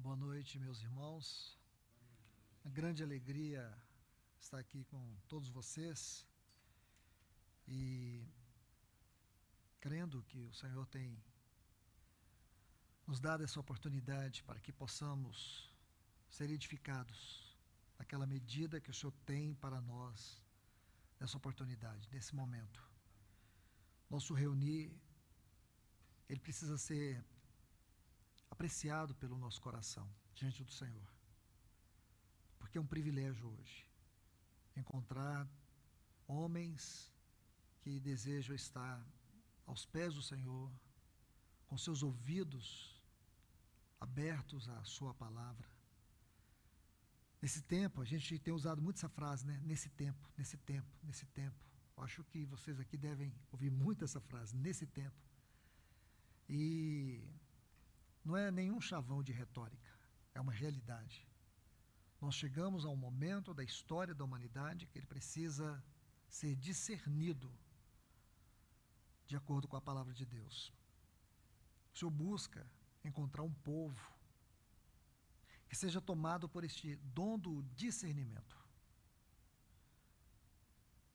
Boa noite, meus irmãos. Uma grande alegria estar aqui com todos vocês e crendo que o Senhor tem nos dado essa oportunidade para que possamos ser edificados naquela medida que o Senhor tem para nós nessa oportunidade, nesse momento. Nosso reunir, ele precisa ser apreciado pelo nosso coração diante do Senhor, porque é um privilégio hoje encontrar homens que desejam estar aos pés do Senhor, com seus ouvidos abertos à sua palavra. Nesse tempo, a gente tem usado muito essa frase, né? Nesse tempo. Eu acho que vocês aqui devem ouvir muito essa frase, nesse tempo. E não é nenhum chavão de retórica, é uma realidade. Nós chegamos a um momento da história da humanidade que ele precisa ser discernido de acordo com a palavra de Deus. O Senhor busca encontrar um povo que seja tomado por este dom do discernimento.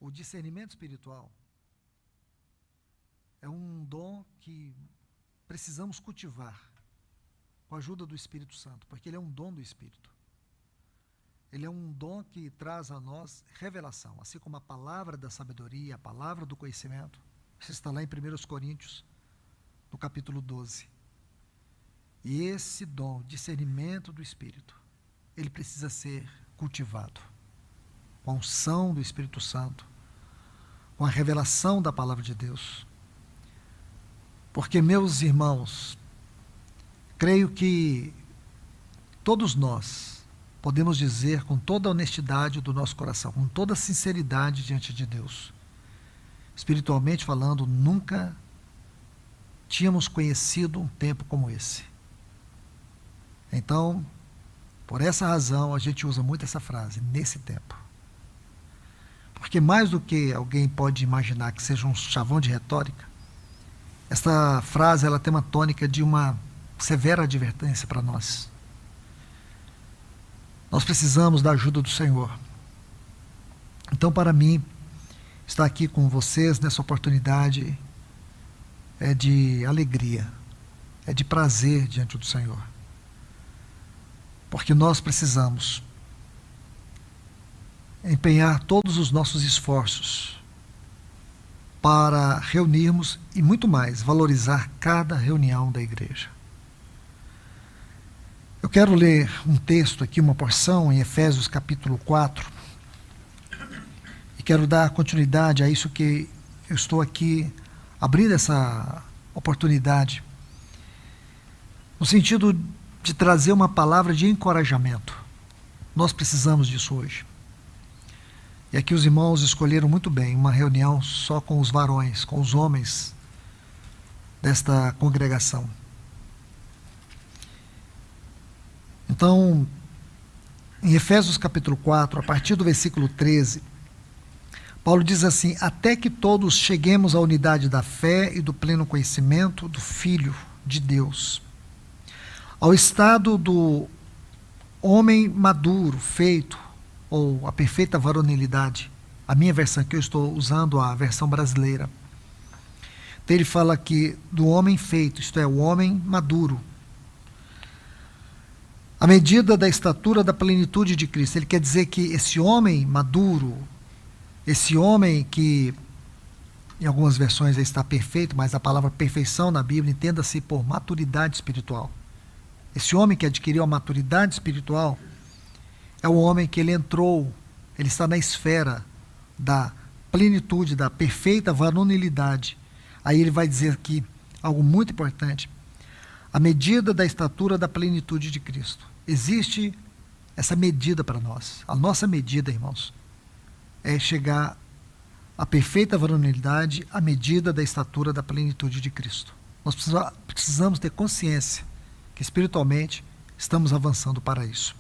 O discernimento espiritual é um dom que precisamos cultivar com a ajuda do Espírito Santo, porque ele é um dom do Espírito. Ele é um dom que traz a nós revelação, assim como a palavra da sabedoria, a palavra do conhecimento. Isso está lá em 1 Coríntios, no capítulo 12. E esse dom, discernimento do Espírito, ele precisa ser cultivado com a unção do Espírito Santo, com a revelação da palavra de Deus. Porque, meus irmãos, creio que todos nós podemos dizer com toda a honestidade do nosso coração, com toda a sinceridade diante de Deus, espiritualmente falando, nunca tínhamos conhecido um tempo como esse. Então, por essa razão, a gente usa muito essa frase, nesse tempo. Porque mais do que alguém pode imaginar que seja um chavão de retórica, essa frase ela tem uma tônica de uma severa advertência para nós. Nós precisamos da ajuda do Senhor. Então, para mim, estar aqui com vocês nessa oportunidade é de alegria, é de prazer diante do Senhor. Porque nós precisamos empenhar todos os nossos esforços para reunirmos e muito mais, valorizar cada reunião da igreja. Eu quero ler um texto aqui, uma porção em Efésios capítulo 4, e quero dar continuidade a isso que eu estou aqui abrindo essa oportunidade, no sentido de trazer uma palavra de encorajamento. Nós precisamos disso hoje. E aqui os irmãos escolheram muito bem uma reunião só com os varões, com os homens desta congregação. Então, em Efésios capítulo 4, a partir do versículo 13, Paulo diz assim: até que todos cheguemos à unidade da fé e do pleno conhecimento do Filho de Deus, ao estado do homem maduro, feito, ou a perfeita varonilidade. A minha versão aqui, eu estou usando a versão brasileira. Então ele fala aqui do homem feito, isto é, o homem maduro, à medida da estatura da plenitude de Cristo. Ele quer dizer que esse homem maduro, esse homem que, em algumas versões está perfeito, mas a palavra perfeição na Bíblia entenda-se por maturidade espiritual. Esse homem que adquiriu a maturidade espiritual é o homem que ele entrou, ele está na esfera da plenitude, da perfeita varonilidade. Aí ele vai dizer aqui algo muito importante: a medida da estatura da plenitude de Cristo. Existe essa medida para nós. A nossa medida, irmãos, é chegar à perfeita varonilidade, à medida da estatura da plenitude de Cristo. Nós precisamos ter consciência que espiritualmente estamos avançando para isso.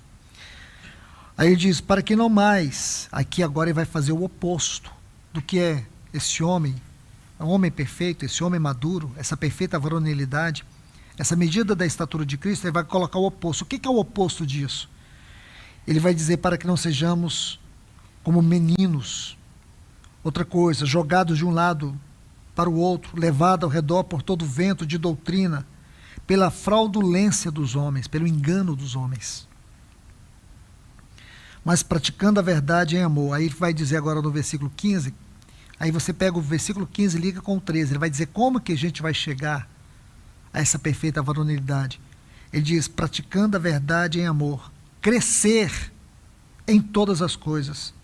Aí ele diz, para que não mais, aqui agora ele vai fazer o oposto do que é esse homem, um homem perfeito, esse homem maduro, essa perfeita varonilidade, essa medida da estatura de Cristo, ele vai colocar o oposto. O que é o oposto disso? Ele vai dizer para que não sejamos como meninos. Outra coisa, jogados de um lado para o outro, levados ao redor por todo vento de doutrina, pela fraudulência dos homens, pelo engano dos homens. Mas praticando a verdade em amor. Aí ele vai dizer agora no versículo 15, aí você pega o versículo 15 e liga com o 13, ele vai dizer como que a gente vai chegar a essa perfeita varonilidade. Ele diz, praticando a verdade em amor, crescer em todas as coisas,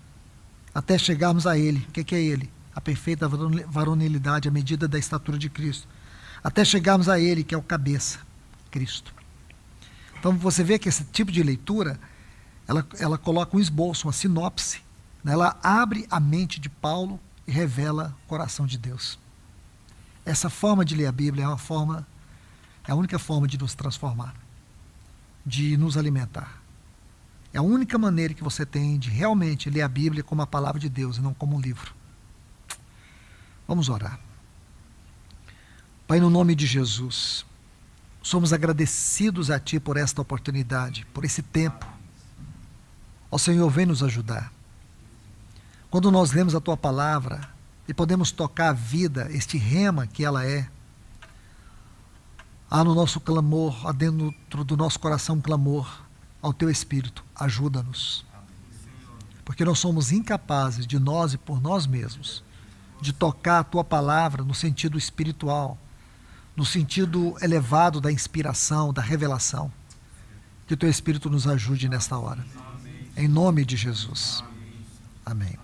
até chegarmos a Ele. O que é Ele? A perfeita varonilidade, a medida da estatura de Cristo. Até chegarmos a Ele, que é o cabeça, Cristo. Então você vê que esse tipo de leitura, ela coloca um esboço, uma sinopse, né? Ela abre a mente de Paulo e revela o coração de Deus. Essa forma de ler a Bíblia é a única forma de nos transformar, de nos alimentar. É a única maneira que você tem de realmente ler a Bíblia como a palavra de Deus e não como um livro. Vamos orar. Pai, no nome de Jesus, somos agradecidos a Ti por esta oportunidade, por esse tempo. Ó Senhor, vem nos ajudar. Quando nós lemos a Tua palavra e podemos tocar a vida, este rema que ela é, há no nosso clamor, há dentro do nosso coração um clamor ao Teu Espírito, ajuda-nos. Porque nós somos incapazes de nós e por nós mesmos, de tocar a Tua palavra no sentido espiritual, no sentido elevado da inspiração, da revelação. Que o Teu Espírito nos ajude nesta hora. Em nome de Jesus. Amém.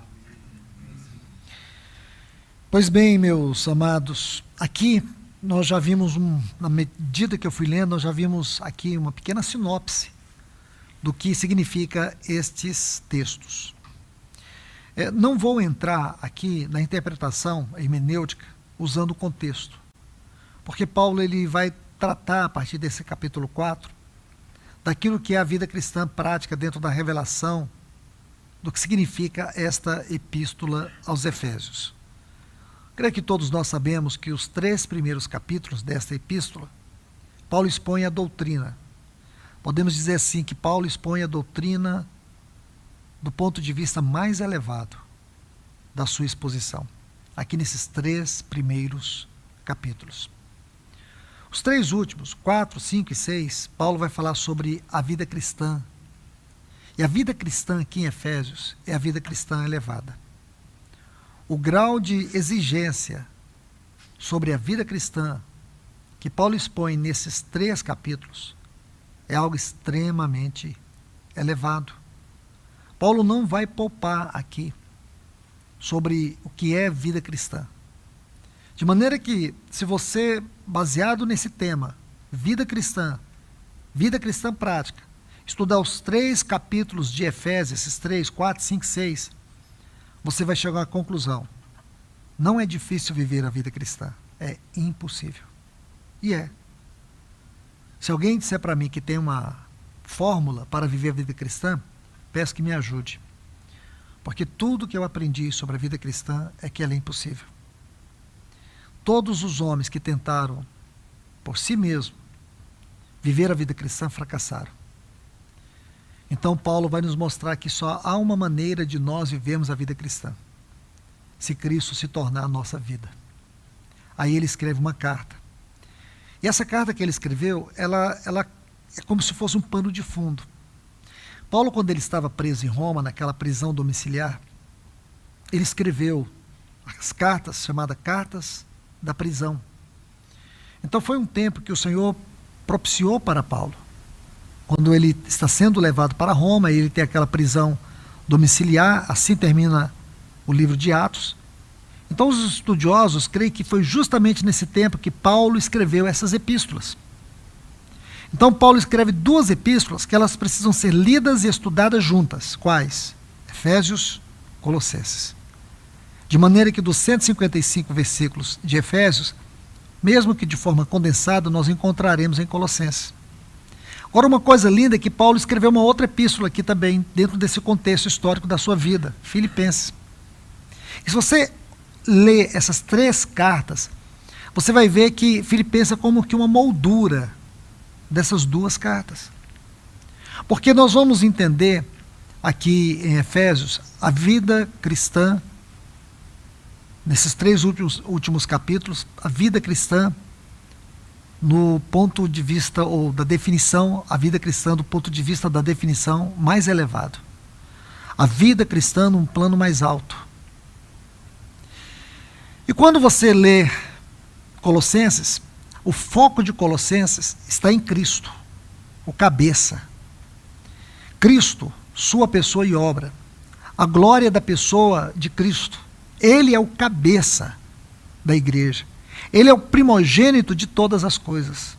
Pois bem, meus amados, aqui nós já vimos, na medida que eu fui lendo, nós já vimos aqui uma pequena sinopse do que significa estes textos. Não vou entrar aqui na interpretação hermenêutica usando o contexto, porque Paulo ele vai tratar, a partir desse capítulo 4, daquilo que é a vida cristã prática dentro da revelação do que significa esta epístola aos Efésios. Creio que todos nós sabemos que os 3 primeiros capítulos desta epístola, Paulo expõe a doutrina. Podemos dizer assim que Paulo expõe a doutrina do ponto de vista mais elevado da sua exposição, aqui nesses 3 primeiros capítulos. Os 3 últimos, 4, 5 e 6, Paulo vai falar sobre a vida cristã. E a vida cristã aqui em Efésios é a vida cristã elevada. O grau de exigência sobre a vida cristã que Paulo expõe nesses 3 capítulos é algo extremamente elevado. Paulo não vai poupar aqui sobre o que é vida cristã. De maneira que, se você, baseado nesse tema, vida cristã prática, estudar os 3 capítulos de Efésios, esses 3, 4, 5, 6, você vai chegar à conclusão. Não é difícil viver a vida cristã. É impossível. E é. Se alguém disser para mim que tem uma fórmula para viver a vida cristã, peço que me ajude. Porque tudo que eu aprendi sobre a vida cristã é que ela é impossível. Todos os homens que tentaram, por si mesmos, viver a vida cristã fracassaram. Então Paulo vai nos mostrar que só há uma maneira de nós vivermos a vida cristã: se Cristo se tornar a nossa vida. Aí ele escreve uma carta. E essa carta que ele escreveu, ela é como se fosse um pano de fundo. Paulo, quando ele estava preso em Roma, naquela prisão domiciliar, ele escreveu as cartas, chamadas Cartas da Prisão. Então foi um tempo que o Senhor propiciou para Paulo. Quando ele está sendo levado para Roma, ele tem aquela prisão domiciliar, assim termina o livro de Atos. Então os estudiosos creem que foi justamente nesse tempo que Paulo escreveu essas epístolas. Então Paulo escreve 2 epístolas que elas precisam ser lidas e estudadas juntas. Quais? Efésios, Colossenses. De maneira que dos 155 versículos de Efésios, mesmo que de forma condensada, nós encontraremos em Colossenses. Agora, uma coisa linda é que Paulo escreveu uma outra epístola aqui também, dentro desse contexto histórico da sua vida, Filipenses. E se você ler essas 3 cartas, você vai ver que Filipenses é como que uma moldura dessas duas cartas. Porque nós vamos entender aqui em Efésios a vida cristã, nesses 3 últimos capítulos, a vida cristã no ponto de vista, ou da definição, a vida cristã do ponto de vista da definição mais elevado. A vida cristã num plano mais alto. E quando você lê Colossenses, o foco de Colossenses está em Cristo, o cabeça. Cristo, sua pessoa e obra. A glória da pessoa de Cristo. Ele é o cabeça da igreja. Ele é o primogênito de todas as coisas.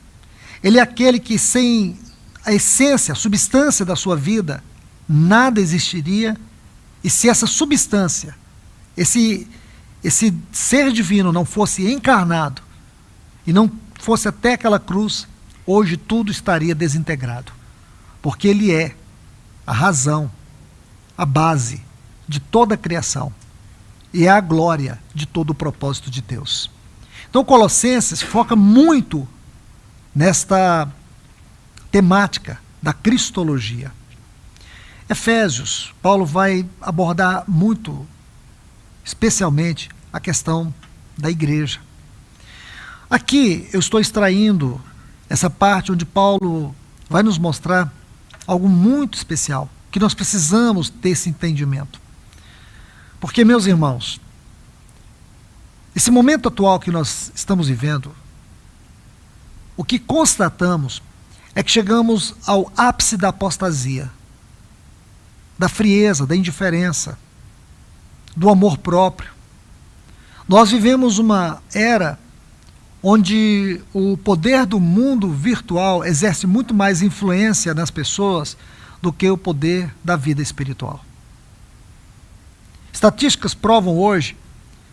Ele é aquele que, sem a essência, a substância da sua vida, nada existiria. E se essa substância, esse ser divino não fosse encarnado e não fosse até aquela cruz, hoje tudo estaria desintegrado. Porque ele é a razão, a base de toda a criação. E é a glória de todo o propósito de Deus. Então, Colossenses foca muito nesta temática da cristologia. Efésios, Paulo vai abordar muito, especialmente, a questão da igreja. Aqui eu estou extraindo essa parte onde Paulo vai nos mostrar algo muito especial, que nós precisamos ter esse entendimento. Porque, meus irmãos, esse momento atual que nós estamos vivendo, o que constatamos é que chegamos ao ápice da apostasia, da frieza, da indiferença, do amor próprio. Nós vivemos uma era onde o poder do mundo virtual exerce muito mais influência nas pessoas do que o poder da vida espiritual. Estatísticas provam hoje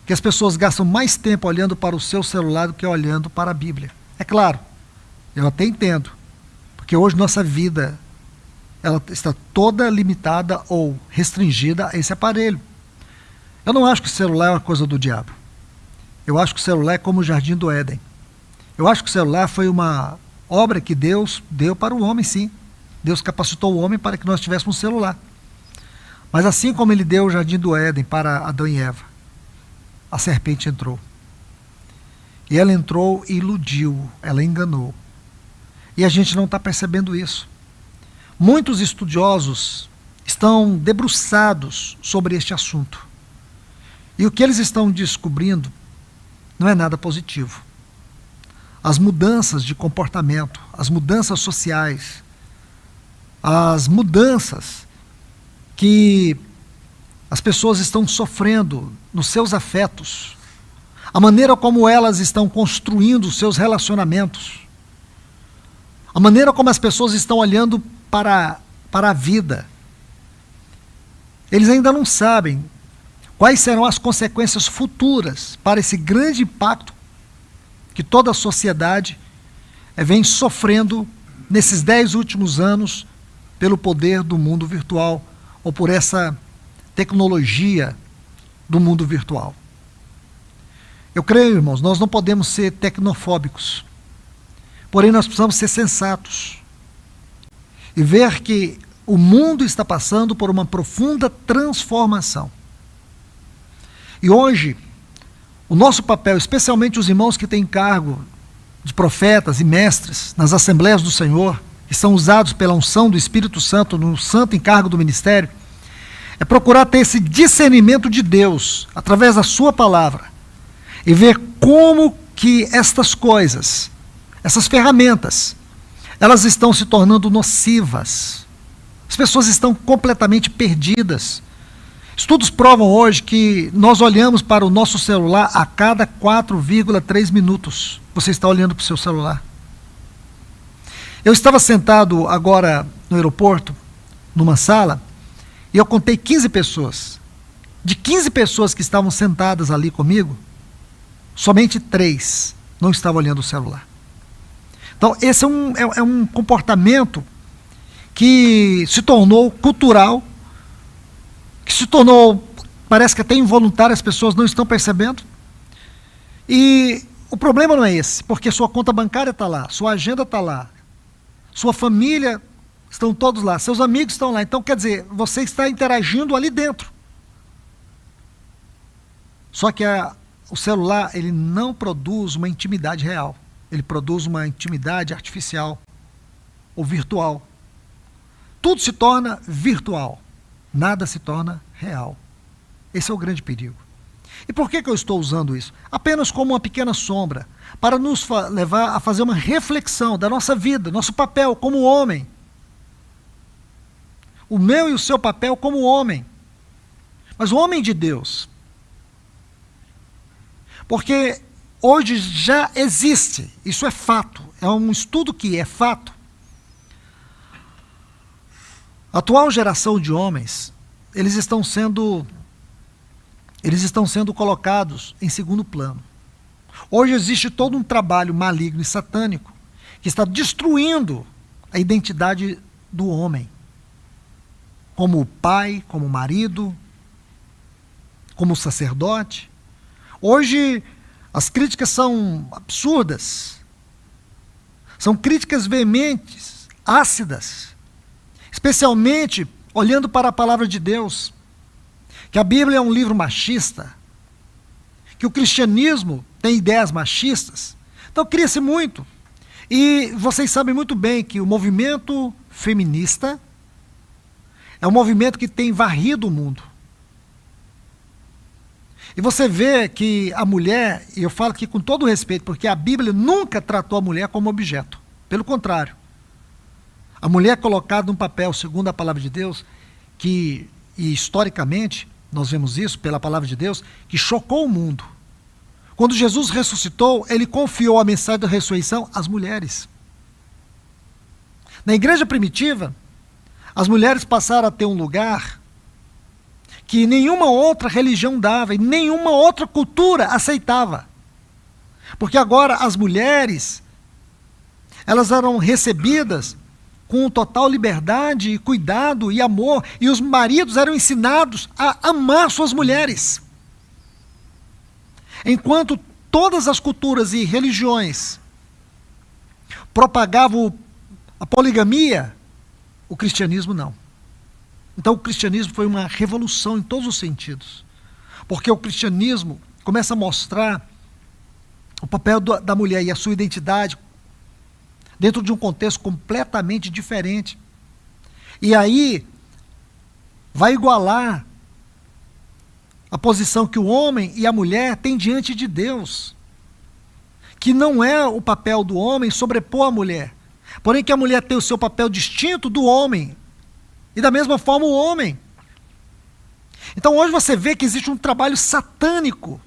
que as pessoas gastam mais tempo olhando para o seu celular do que olhando para a Bíblia. É claro, eu até entendo, porque hoje nossa vida ela está toda limitada ou restringida a esse aparelho. Eu não acho que o celular é uma coisa do diabo. Eu acho que o celular é como o Jardim do Éden. Eu acho que o celular foi uma obra que Deus deu para o homem, sim. Deus capacitou o homem para que nós tivéssemos um celular. Mas assim como ele deu o Jardim do Éden para Adão e Eva, a serpente entrou. E ela entrou e iludiu, ela enganou. E a gente não está percebendo isso. Muitos estudiosos estão debruçados sobre este assunto. E o que eles estão descobrindo não é nada positivo. As mudanças de comportamento, as mudanças sociais, as mudanças que as pessoas estão sofrendo nos seus afetos, a maneira como elas estão construindo os seus relacionamentos, a maneira como as pessoas estão olhando para a vida. Eles ainda não sabem quais serão as consequências futuras para esse grande impacto que toda a sociedade vem sofrendo nesses 10 últimos anos pelo poder do mundo virtual ou por essa tecnologia do mundo virtual. Eu creio, irmãos, nós não podemos ser tecnofóbicos, porém nós precisamos ser sensatos e ver que o mundo está passando por uma profunda transformação. E hoje, o nosso papel, especialmente os irmãos que têm cargo de profetas e mestres nas Assembleias do Senhor, que são usados pela unção do Espírito Santo no santo encargo do ministério, é procurar ter esse discernimento de Deus, através da sua palavra, e ver como que estas coisas, essas ferramentas, elas estão se tornando nocivas. As pessoas estão completamente perdidas. Estudos provam hoje que nós olhamos para o nosso celular a cada 4,3 minutos. Você está olhando para o seu celular. Eu estava sentado agora no aeroporto, numa sala, e eu contei 15 pessoas. De 15 pessoas que estavam sentadas ali comigo, somente 3 não estavam olhando o celular. Então, esse é um comportamento que se tornou cultural, que se tornou, parece que até involuntário, as pessoas não estão percebendo. E o problema não é esse, porque sua conta bancária está lá, sua agenda está lá, sua família, estão todos lá, seus amigos estão lá. Então, quer dizer, você está interagindo ali dentro. Só que o celular, ele não produz uma intimidade real. Ele produz uma intimidade artificial ou virtual. Tudo se torna virtual. Nada se torna real. Esse é o grande perigo. E por que eu estou usando isso? Apenas como uma pequena sombra, para nos levar a fazer uma reflexão da nossa vida, nosso papel como homem. O meu e o seu papel como homem. Mas o homem de Deus. Porque hoje já existe, isso é fato, é um estudo que é fato. A atual geração de homens, eles estão sendo colocados em segundo plano. Hoje existe todo um trabalho maligno e satânico que está destruindo a identidade do homem. Como pai, como marido, como sacerdote. Hoje as críticas são absurdas. São críticas veementes, ácidas. Especialmente olhando para a palavra de Deus. Que a Bíblia é um livro machista. Que o cristianismo tem ideias machistas. Então cria-se muito. E vocês sabem muito bem que o movimento feminista é um movimento que tem varrido o mundo. E você vê que a mulher, e eu falo aqui com todo respeito, porque a Bíblia nunca tratou a mulher como objeto. Pelo contrário. A mulher é colocada num papel, segundo a palavra de Deus, e historicamente, nós vemos isso pela palavra de Deus, que chocou o mundo. Quando Jesus ressuscitou, ele confiou a mensagem da ressurreição às mulheres. Na igreja primitiva, as mulheres passaram a ter um lugar que nenhuma outra religião dava e nenhuma outra cultura aceitava. Porque agora as mulheres, elas eram recebidas com total liberdade, e cuidado e amor, e os maridos eram ensinados a amar suas mulheres. Enquanto todas as culturas e religiões propagavam a poligamia, o cristianismo não. Então o cristianismo foi uma revolução em todos os sentidos. Porque o cristianismo começa a mostrar o papel da mulher e a sua identidade dentro de um contexto completamente diferente. E aí vai igualar a posição que o homem e a mulher têm diante de Deus. Que não é o papel do homem sobrepor a mulher. Porém que a mulher tem o seu papel distinto do homem. E da mesma forma o homem. Então hoje você vê que existe um trabalho satânico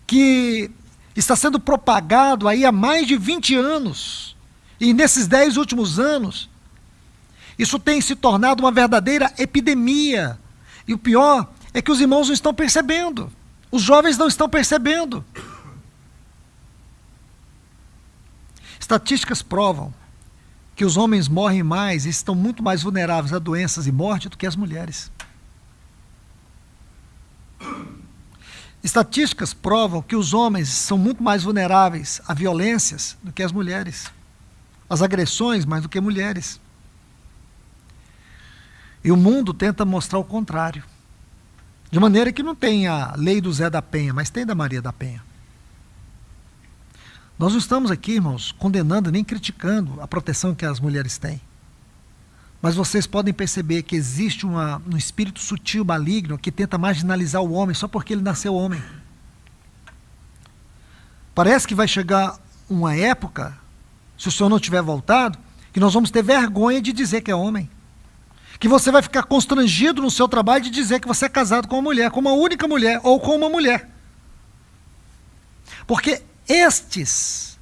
que está sendo propagado aí há mais de 20 anos. E nesses 10 últimos anos, isso tem se tornado uma verdadeira epidemia. E o pior é que os irmãos não estão percebendo. Os jovens não estão percebendo. Estatísticas provam que os homens morrem mais e estão muito mais vulneráveis a doenças e morte do que as mulheres. Estatísticas provam que os homens são muito mais vulneráveis a violências do que as mulheres. As agressões mais do que mulheres. E o mundo tenta mostrar o contrário. De maneira que não tem a lei do Zé da Penha, mas tem da Maria da Penha. Nós não estamos aqui, irmãos, condenando nem criticando a proteção que as mulheres têm. Mas vocês podem perceber que existe um espírito sutil, maligno, que tenta marginalizar o homem só porque ele nasceu homem. Parece que vai chegar uma época, se o senhor não tiver voltado, que nós vamos ter vergonha de dizer que é homem. Que você vai ficar constrangido no seu trabalho de dizer que você é casado com uma mulher, com uma única mulher ou com uma mulher. Porque estes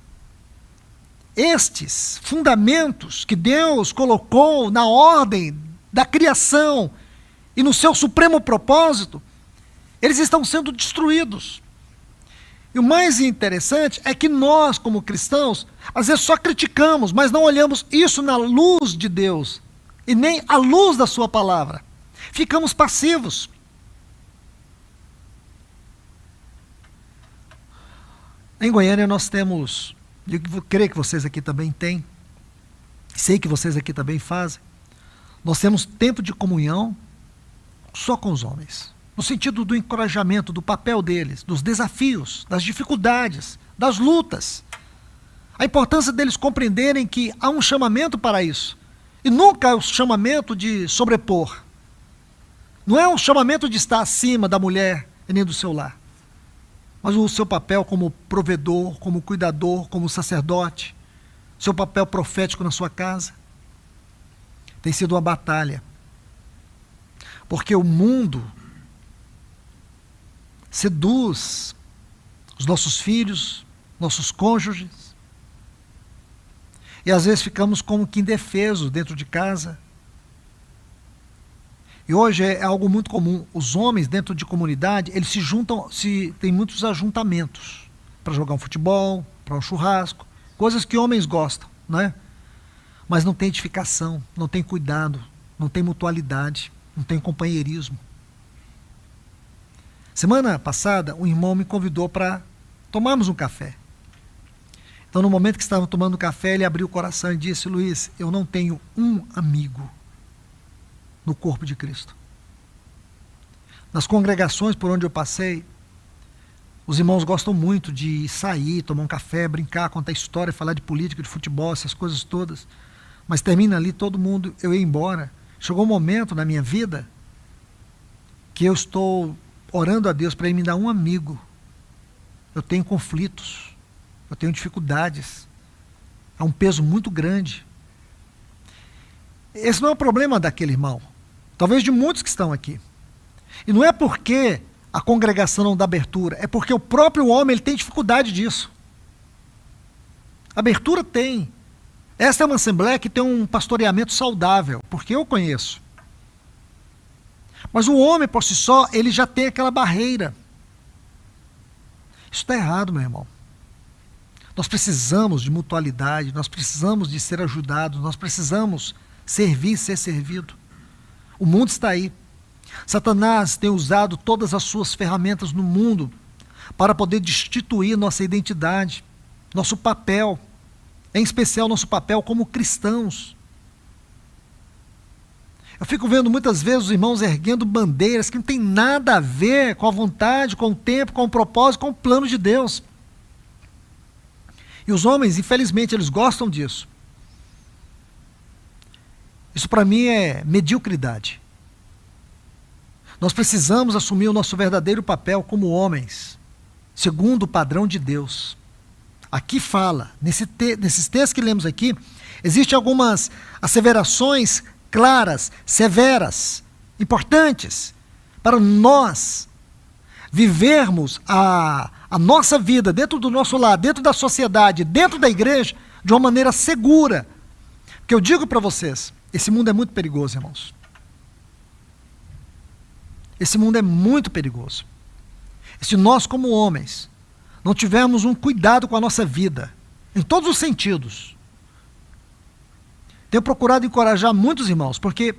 fundamentos que Deus colocou na ordem da criação e no seu supremo propósito, eles estão sendo destruídos. E o mais interessante é que nós, como cristãos, às vezes só criticamos, mas não olhamos isso na luz de Deus, e nem à luz da sua palavra. Ficamos passivos. Em Goiânia nós temos, eu creio que vocês aqui também têm, sei que vocês aqui também fazem, nós temos tempo de comunhão só com os homens. No sentido do encorajamento, do papel deles, dos desafios, das dificuldades, das lutas. A importância deles compreenderem que há um chamamento para isso. E nunca é o chamamento de sobrepor. Não é um chamamento de estar acima da mulher e nem do seu lar. Mas o seu papel como provedor, como cuidador, como sacerdote, seu papel profético na sua casa, tem sido uma batalha. Porque o mundo seduz os nossos filhos, nossos cônjuges, e às vezes ficamos como que indefesos dentro de casa. E hoje é algo muito comum. Os homens dentro de comunidade, eles se juntam, tem muitos ajuntamentos para jogar um futebol, para um churrasco, coisas que homens gostam, né? Mas não tem edificação, não tem cuidado, não tem mutualidade, não tem companheirismo. Semana passada, um irmão me convidou para tomarmos um café. Então, no momento que estavam tomando café, ele abriu o coração e disse: Luiz, eu não tenho um amigo no corpo de Cristo. Nas congregações por onde eu passei, os irmãos gostam muito de sair, tomar um café, brincar, contar história, falar de política, de futebol, essas coisas todas. Mas termina ali, todo mundo, eu ia embora. Chegou um momento na minha vida que eu estou orando a Deus para Ele me dar um amigo. Eu tenho conflitos, eu tenho dificuldades, há um peso muito grande. Esse não é o problema daquele irmão, talvez de muitos que estão aqui. E não é porque a congregação não dá abertura, é porque o próprio homem ele tem dificuldade disso. Abertura tem. Esta é uma assembleia que tem um pastoreamento saudável, porque eu conheço. Mas o homem por si só, ele já tem aquela barreira. Isso está errado, meu irmão. Nós precisamos de mutualidade, nós precisamos de ser ajudados, nós precisamos servir e ser servido. O mundo está aí. Satanás tem usado todas as suas ferramentas no mundo para poder destituir nossa identidade, nosso papel, em especial nosso papel como cristãos. Eu fico vendo muitas vezes os irmãos erguendo bandeiras que não tem nada a ver com a vontade, com o tempo, com o propósito, com o plano de Deus. E os homens, infelizmente, eles gostam disso. Isso para mim é mediocridade. Nós precisamos assumir o nosso verdadeiro papel como homens, segundo o padrão de Deus. Aqui fala, nesses textos que lemos aqui, existem algumas asseverações claras, severas, importantes, para nós vivermos a nossa vida dentro do nosso lar, dentro da sociedade, dentro da igreja, de uma maneira segura. Porque eu digo para vocês, esse mundo é muito perigoso, irmãos. Esse mundo é muito perigoso. E se nós, como homens, não tivermos um cuidado com a nossa vida, em todos os sentidos, tenho procurado encorajar muitos irmãos, porque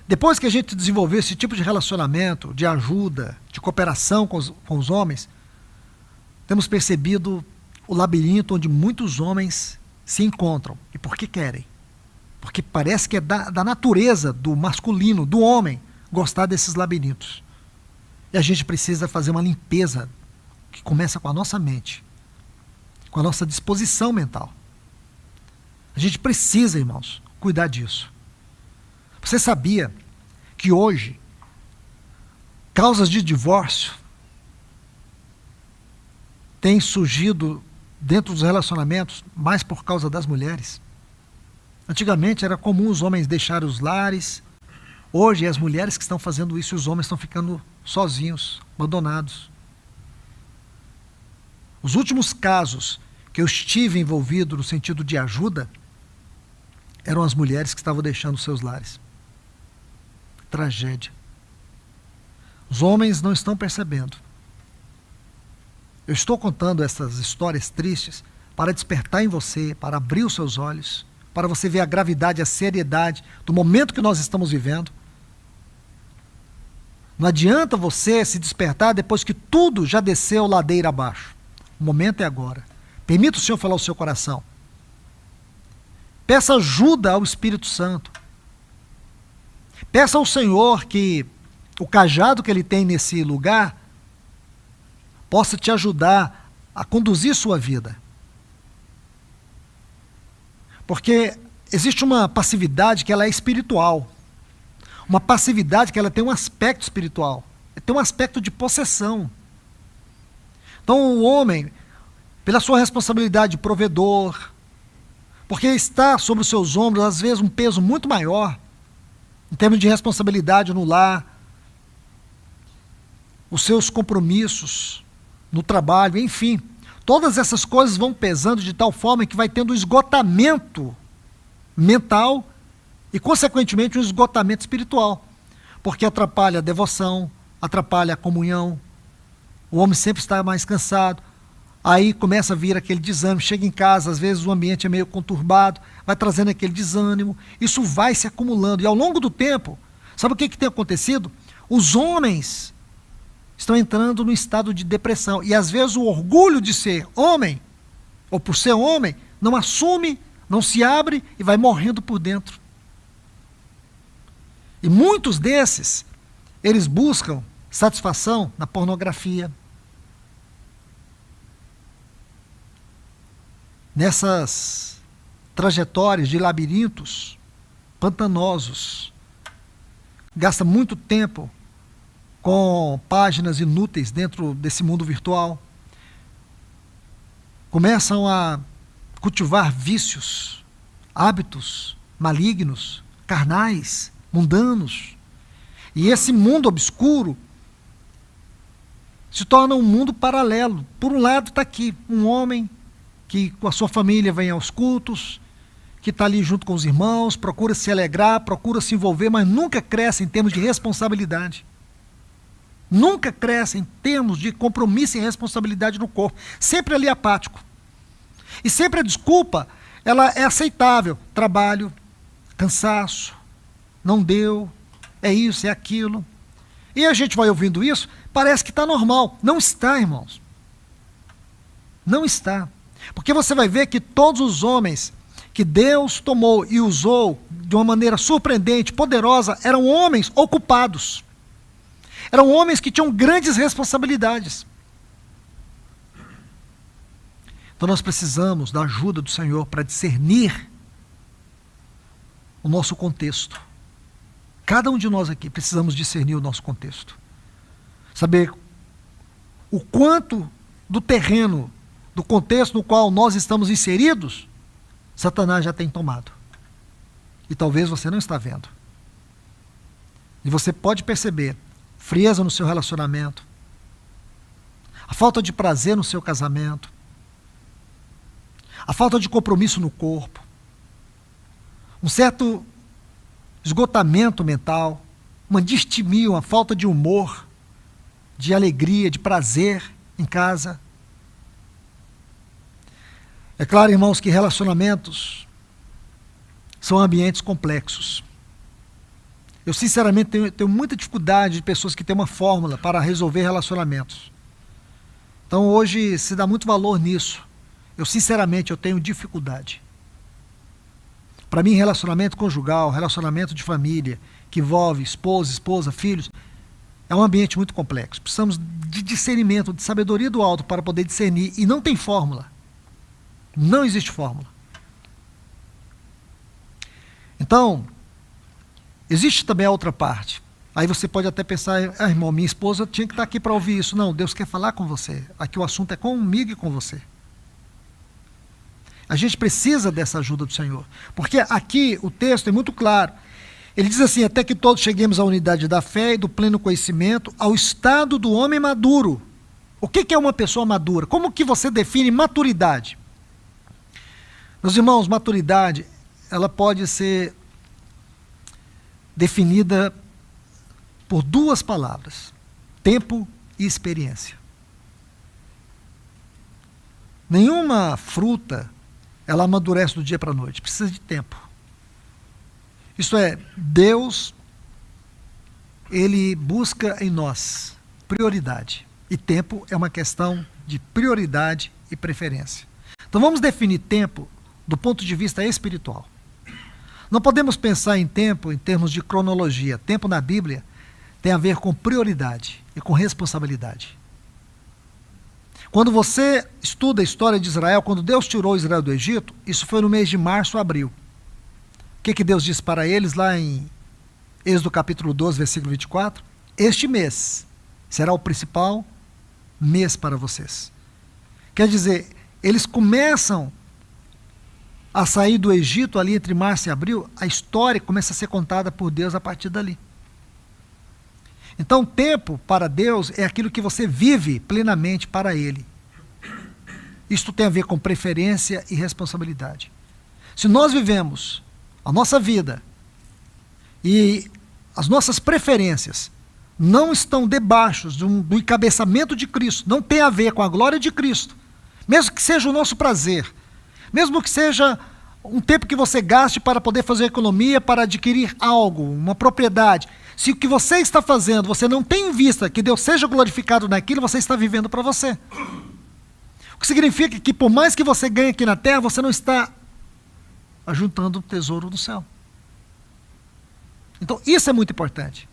depois que a gente desenvolveu esse tipo de relacionamento, de ajuda, de cooperação com os homens, temos percebido o labirinto onde muitos homens se encontram. E por que querem? Porque parece que é da natureza do masculino, do homem, gostar desses labirintos. E a gente precisa fazer uma limpeza que começa com a nossa mente, com a nossa disposição mental. A gente precisa, irmãos, cuidar disso. Você sabia que hoje causas de divórcio têm surgido dentro dos relacionamentos mais por causa das mulheres? Antigamente era comum os homens deixarem os lares. Hoje é as mulheres que estão fazendo isso e os homens estão ficando sozinhos, abandonados. Os últimos casos que eu estive envolvido no sentido de ajuda eram as mulheres que estavam deixando seus lares. Tragédia. Os homens não estão percebendo. Eu estou contando essas histórias tristes para despertar em você, para abrir os seus olhos, para você ver a gravidade, a seriedade do momento que nós estamos vivendo. Não adianta você se despertar depois que tudo já desceu ladeira abaixo. O momento é agora. Permita o Senhor falar o seu coração. Peça ajuda ao Espírito Santo. Peça ao Senhor que o cajado que Ele tem nesse lugar possa te ajudar a conduzir sua vida. Porque existe uma passividade que ela é espiritual. Uma passividade que ela tem um aspecto espiritual. Tem um aspecto de possessão. Então o homem, pela sua responsabilidade de provedor, porque está sobre os seus ombros, às vezes, um peso muito maior, em termos de responsabilidade no lar, os seus compromissos no trabalho, enfim, todas essas coisas vão pesando de tal forma que vai tendo um esgotamento mental e, consequentemente, um esgotamento espiritual, porque atrapalha a devoção, atrapalha a comunhão, o homem sempre está mais cansado, aí começa a vir aquele desânimo, chega em casa, às vezes o ambiente é meio conturbado, vai trazendo aquele desânimo, isso vai se acumulando, e ao longo do tempo, sabe o que tem acontecido? Os homens estão entrando no estado de depressão, e às vezes o orgulho de ser homem, ou por ser homem, não assume, não se abre e vai morrendo por dentro. E muitos desses, eles buscam satisfação na pornografia, nessas trajetórias de labirintos pantanosos, gasta muito tempo com páginas inúteis dentro desse mundo virtual, começam a cultivar vícios, hábitos malignos, carnais, mundanos, e esse mundo obscuro se torna um mundo paralelo. Por um lado está aqui um homem que com a sua família vem aos cultos, que está ali junto com os irmãos, procura se alegrar, procura se envolver, mas nunca cresce em termos de responsabilidade. Nunca cresce em termos de compromisso e responsabilidade no corpo. Sempre ali apático. E sempre a desculpa, ela é aceitável. Trabalho, cansaço, não deu, é isso, é aquilo. E a gente vai ouvindo isso, parece que está normal. Não está, irmãos. Não está. Porque você vai ver que todos os homens que Deus tomou e usou de uma maneira surpreendente, poderosa, eram homens ocupados. Eram homens que tinham grandes responsabilidades. Então nós precisamos da ajuda do Senhor para discernir o nosso contexto. Cada um de nós aqui precisamos discernir o nosso contexto. Saber o quanto do terreno, do contexto no qual nós estamos inseridos, Satanás já tem tomado. E talvez você não está vendo. E você pode perceber frieza no seu relacionamento, a falta de prazer no seu casamento, a falta de compromisso no corpo, um certo esgotamento mental, uma distimia, uma falta de humor, de alegria, de prazer em casa. É claro, irmãos, que relacionamentos são ambientes complexos. Eu, sinceramente, tenho muita dificuldade de pessoas que têm uma fórmula para resolver relacionamentos. Então, hoje, se dá muito valor nisso. Eu, sinceramente, tenho dificuldade. Para mim, relacionamento conjugal, relacionamento de família, que envolve esposa, filhos, é um ambiente muito complexo. Precisamos de discernimento, de sabedoria do alto para poder discernir, e não tem fórmula. Não existe fórmula. Então, existe também a outra parte. Aí você pode até pensar, irmão, minha esposa tinha que estar aqui para ouvir isso. Não, Deus quer falar com você. Aqui o assunto é comigo e com você. A gente precisa dessa ajuda do Senhor. Porque aqui o texto é muito claro. Ele diz assim, até que todos cheguemos à unidade da fé e do pleno conhecimento, ao estado do homem maduro. O que é uma pessoa madura? Como que você define maturidade? Meus irmãos, maturidade, ela pode ser definida por duas palavras: tempo e experiência. Nenhuma fruta, ela amadurece do dia para a noite, precisa de tempo. Isto é, Deus, Ele busca em nós prioridade, e tempo é uma questão de prioridade e preferência. Então vamos definir tempo do ponto de vista espiritual. Não podemos pensar em tempo em termos de cronologia. Tempo na Bíblia tem a ver com prioridade e com responsabilidade. Quando você estuda a história de Israel, quando Deus tirou Israel do Egito, isso foi no mês de março ou abril. O que Deus disse para eles lá em Êxodo capítulo 12, versículo 24? Este mês será o principal mês para vocês. Quer dizer, eles começam a sair do Egito ali entre março e abril, a história começa a ser contada por Deus a partir dali. Então, tempo para Deus é aquilo que você vive plenamente para Ele. Isto tem a ver com preferência e responsabilidade. Se nós vivemos a nossa vida e as nossas preferências não estão debaixo do encabeçamento de Cristo, não tem a ver com a glória de Cristo, mesmo que seja o nosso prazer, mesmo que seja um tempo que você gaste para poder fazer economia, para adquirir algo, uma propriedade, se o que você está fazendo, você não tem em vista que Deus seja glorificado naquilo, você está vivendo para você. O que significa que por mais que você ganhe aqui na terra, você não está ajuntando o tesouro do céu. Então, isso é muito importante.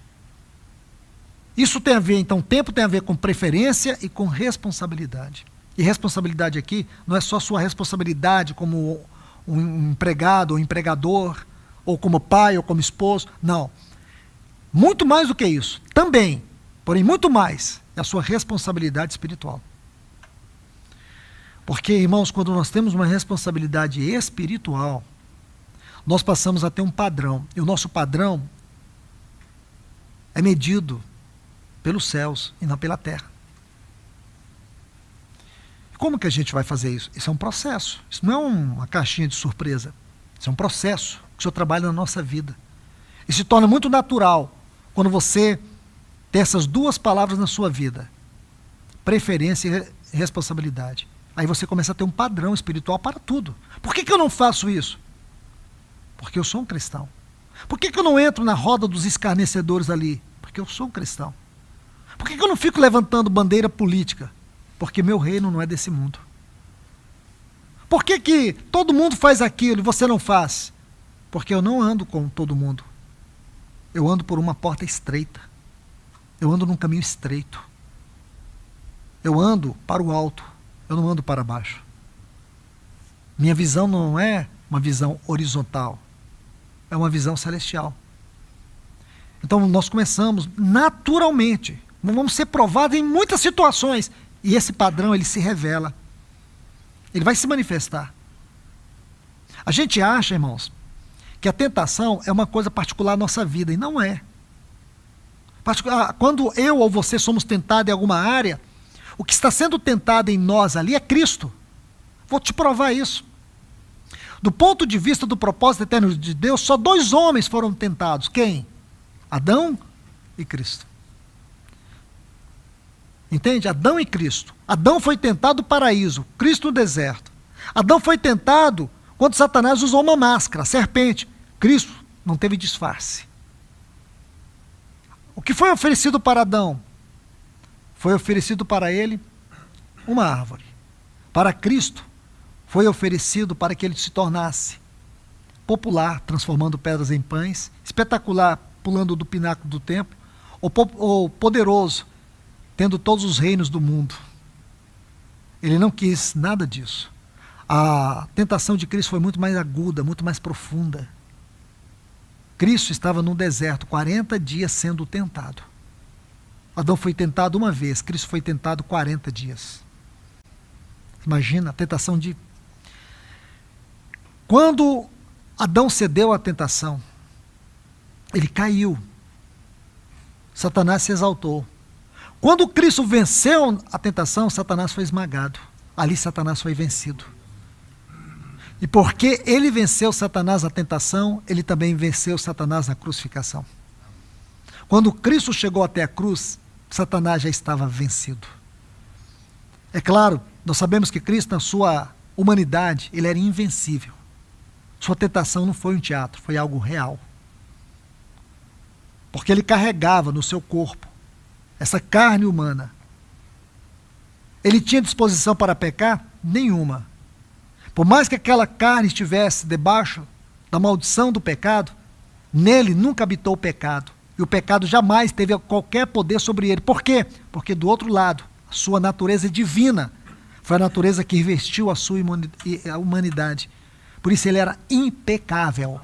Isso tem a ver, então, tempo tem a ver com preferência e com responsabilidade. E responsabilidade aqui não é só sua responsabilidade como um empregado ou empregador, ou como pai ou como esposo. Não. Muito mais do que isso. Também, porém muito mais, é a sua responsabilidade espiritual. Porque, irmãos, quando nós temos uma responsabilidade espiritual, nós passamos a ter um padrão. E o nosso padrão é medido pelos céus e não pela terra. Como que a gente vai fazer isso? Isso é um processo. Isso não é uma caixinha de surpresa. Isso é um processo que o Senhor trabalha na nossa vida. E se torna muito natural quando você tem essas duas palavras na sua vida. Preferência e responsabilidade. Aí você começa a ter um padrão espiritual para tudo. Por que eu não faço isso? Porque eu sou um cristão. Por que eu não entro na roda dos escarnecedores ali? Porque eu sou um cristão. Por que eu não fico levantando bandeira política? Porque meu reino não é desse mundo. Por que todo mundo faz aquilo e você não faz? Porque eu não ando com todo mundo. Eu ando por uma porta estreita. Eu ando num caminho estreito. Eu ando para o alto. Eu não ando para baixo. Minha visão não é uma visão horizontal. É uma visão celestial. Então nós começamos naturalmente. Vamos ser provados em muitas situações. E esse padrão, ele se revela. Ele vai se manifestar. A gente acha, irmãos, que a tentação é uma coisa particular na nossa vida. E não é. Quando eu ou você somos tentados em alguma área, o que está sendo tentado em nós ali é Cristo. Vou te provar isso. Do ponto de vista do propósito eterno de Deus, só 2 homens foram tentados. Quem? Adão e Cristo. Entende? Adão e Cristo. Adão foi tentado no paraíso, Cristo no deserto. Adão foi tentado quando Satanás usou uma máscara, a serpente. Cristo não teve disfarce. O que foi oferecido para Adão? Foi oferecido para ele uma árvore. Para Cristo, foi oferecido para que ele se tornasse popular, transformando pedras em pães, espetacular, pulando do pináculo do templo, ou poderoso, tendo todos os reinos do mundo. Ele não quis nada disso. A tentação de Cristo foi muito mais aguda, muito mais profunda. Cristo estava no deserto, 40 dias sendo tentado. Adão foi tentado uma vez, Cristo foi tentado 40 dias. Imagina a tentação de... Quando Adão cedeu à tentação, ele caiu. Satanás se exaltou. Quando Cristo venceu a tentação, Satanás foi esmagado. Ali Satanás foi vencido. E porque ele venceu Satanás na tentação, ele também venceu Satanás na crucificação. Quando Cristo chegou até a cruz, Satanás já estava vencido. É claro, nós sabemos que Cristo, na sua humanidade, ele era invencível. Sua tentação não foi um teatro, foi algo real. Porque ele carregava no seu corpo essa carne humana. Ele tinha disposição para pecar? Nenhuma. Por mais que aquela carne estivesse debaixo da maldição do pecado, nele nunca habitou o pecado. E o pecado jamais teve qualquer poder sobre ele. Por quê? Porque do outro lado, a sua natureza divina foi a natureza que revestiu a sua humanidade. Por isso ele era impecável.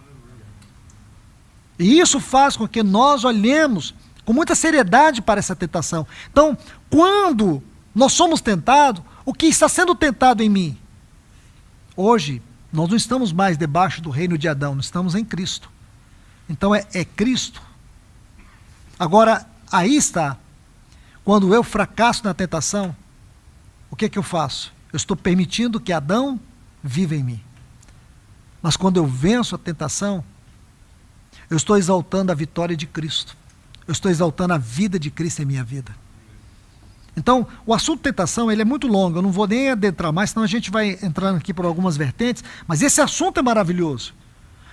E isso faz com que nós olhemos com muita seriedade para essa tentação. Então, quando nós somos tentados, o que está sendo tentado em mim? Hoje, nós não estamos mais debaixo do reino de Adão, nós estamos em Cristo. Então é Cristo. Agora, aí está. Quando eu fracasso na tentação, o que eu faço? Eu estou permitindo que Adão viva em mim. Mas quando eu venço a tentação, eu estou exaltando a vitória de Cristo. Eu estou exaltando a vida de Cristo em minha vida. Então, o assunto tentação, ele é muito longo, eu não vou nem adentrar mais, senão a gente vai entrando aqui por algumas vertentes, mas esse assunto é maravilhoso.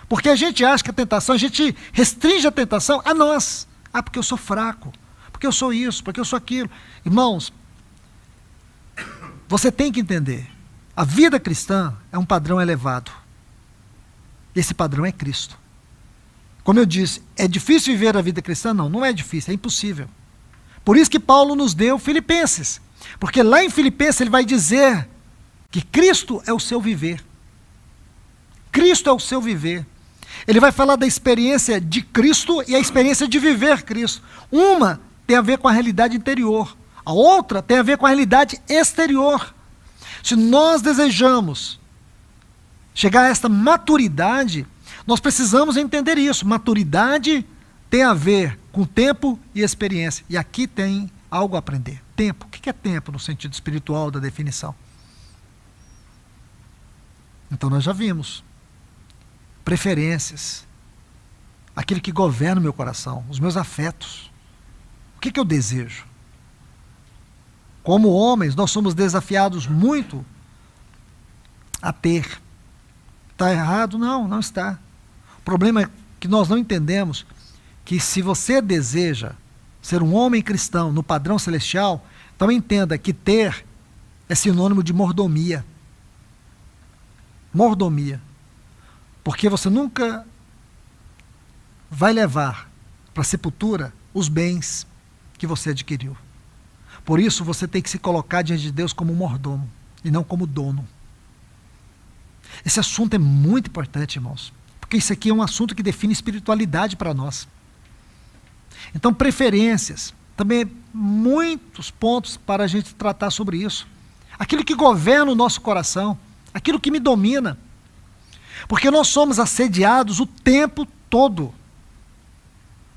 Porque a gente acha que a tentação, a gente restringe a tentação a nós. Ah, porque eu sou fraco, porque eu sou isso, porque eu sou aquilo. Irmãos, você tem que entender, a vida cristã é um padrão elevado. Esse padrão é Cristo. Como eu disse, é difícil viver a vida cristã? Não, não é difícil, é impossível. Por isso que Paulo nos deu Filipenses. Porque lá em Filipenses ele vai dizer que Cristo é o seu viver. Cristo é o seu viver. Ele vai falar da experiência de Cristo e a experiência de viver Cristo. Uma tem a ver com a realidade interior. A outra tem a ver com a realidade exterior. Se nós desejamos chegar a esta maturidade, nós precisamos entender isso. Maturidade tem a ver com tempo e experiência. E aqui tem algo a aprender. Tempo. O que é tempo no sentido espiritual da definição? Então nós já vimos. Preferências. Aquilo que governa o meu coração. Os meus afetos. O que eu desejo? Como homens, nós somos desafiados muito a ter. Está errado? Não, não está. O problema é que nós não entendemos que se você deseja ser um homem cristão no padrão celestial, então entenda que ter é sinônimo de mordomia. Mordomia. Porque você nunca vai levar para a sepultura os bens que você adquiriu. Por isso você tem que se colocar diante de Deus como mordomo e não como dono. Esse assunto é muito importante, irmãos, porque isso aqui é um assunto que define espiritualidade para nós. Então, preferências, também muitos pontos para a gente tratar sobre isso. Aquilo que governa o nosso coração, aquilo que me domina. Porque nós somos assediados o tempo todo.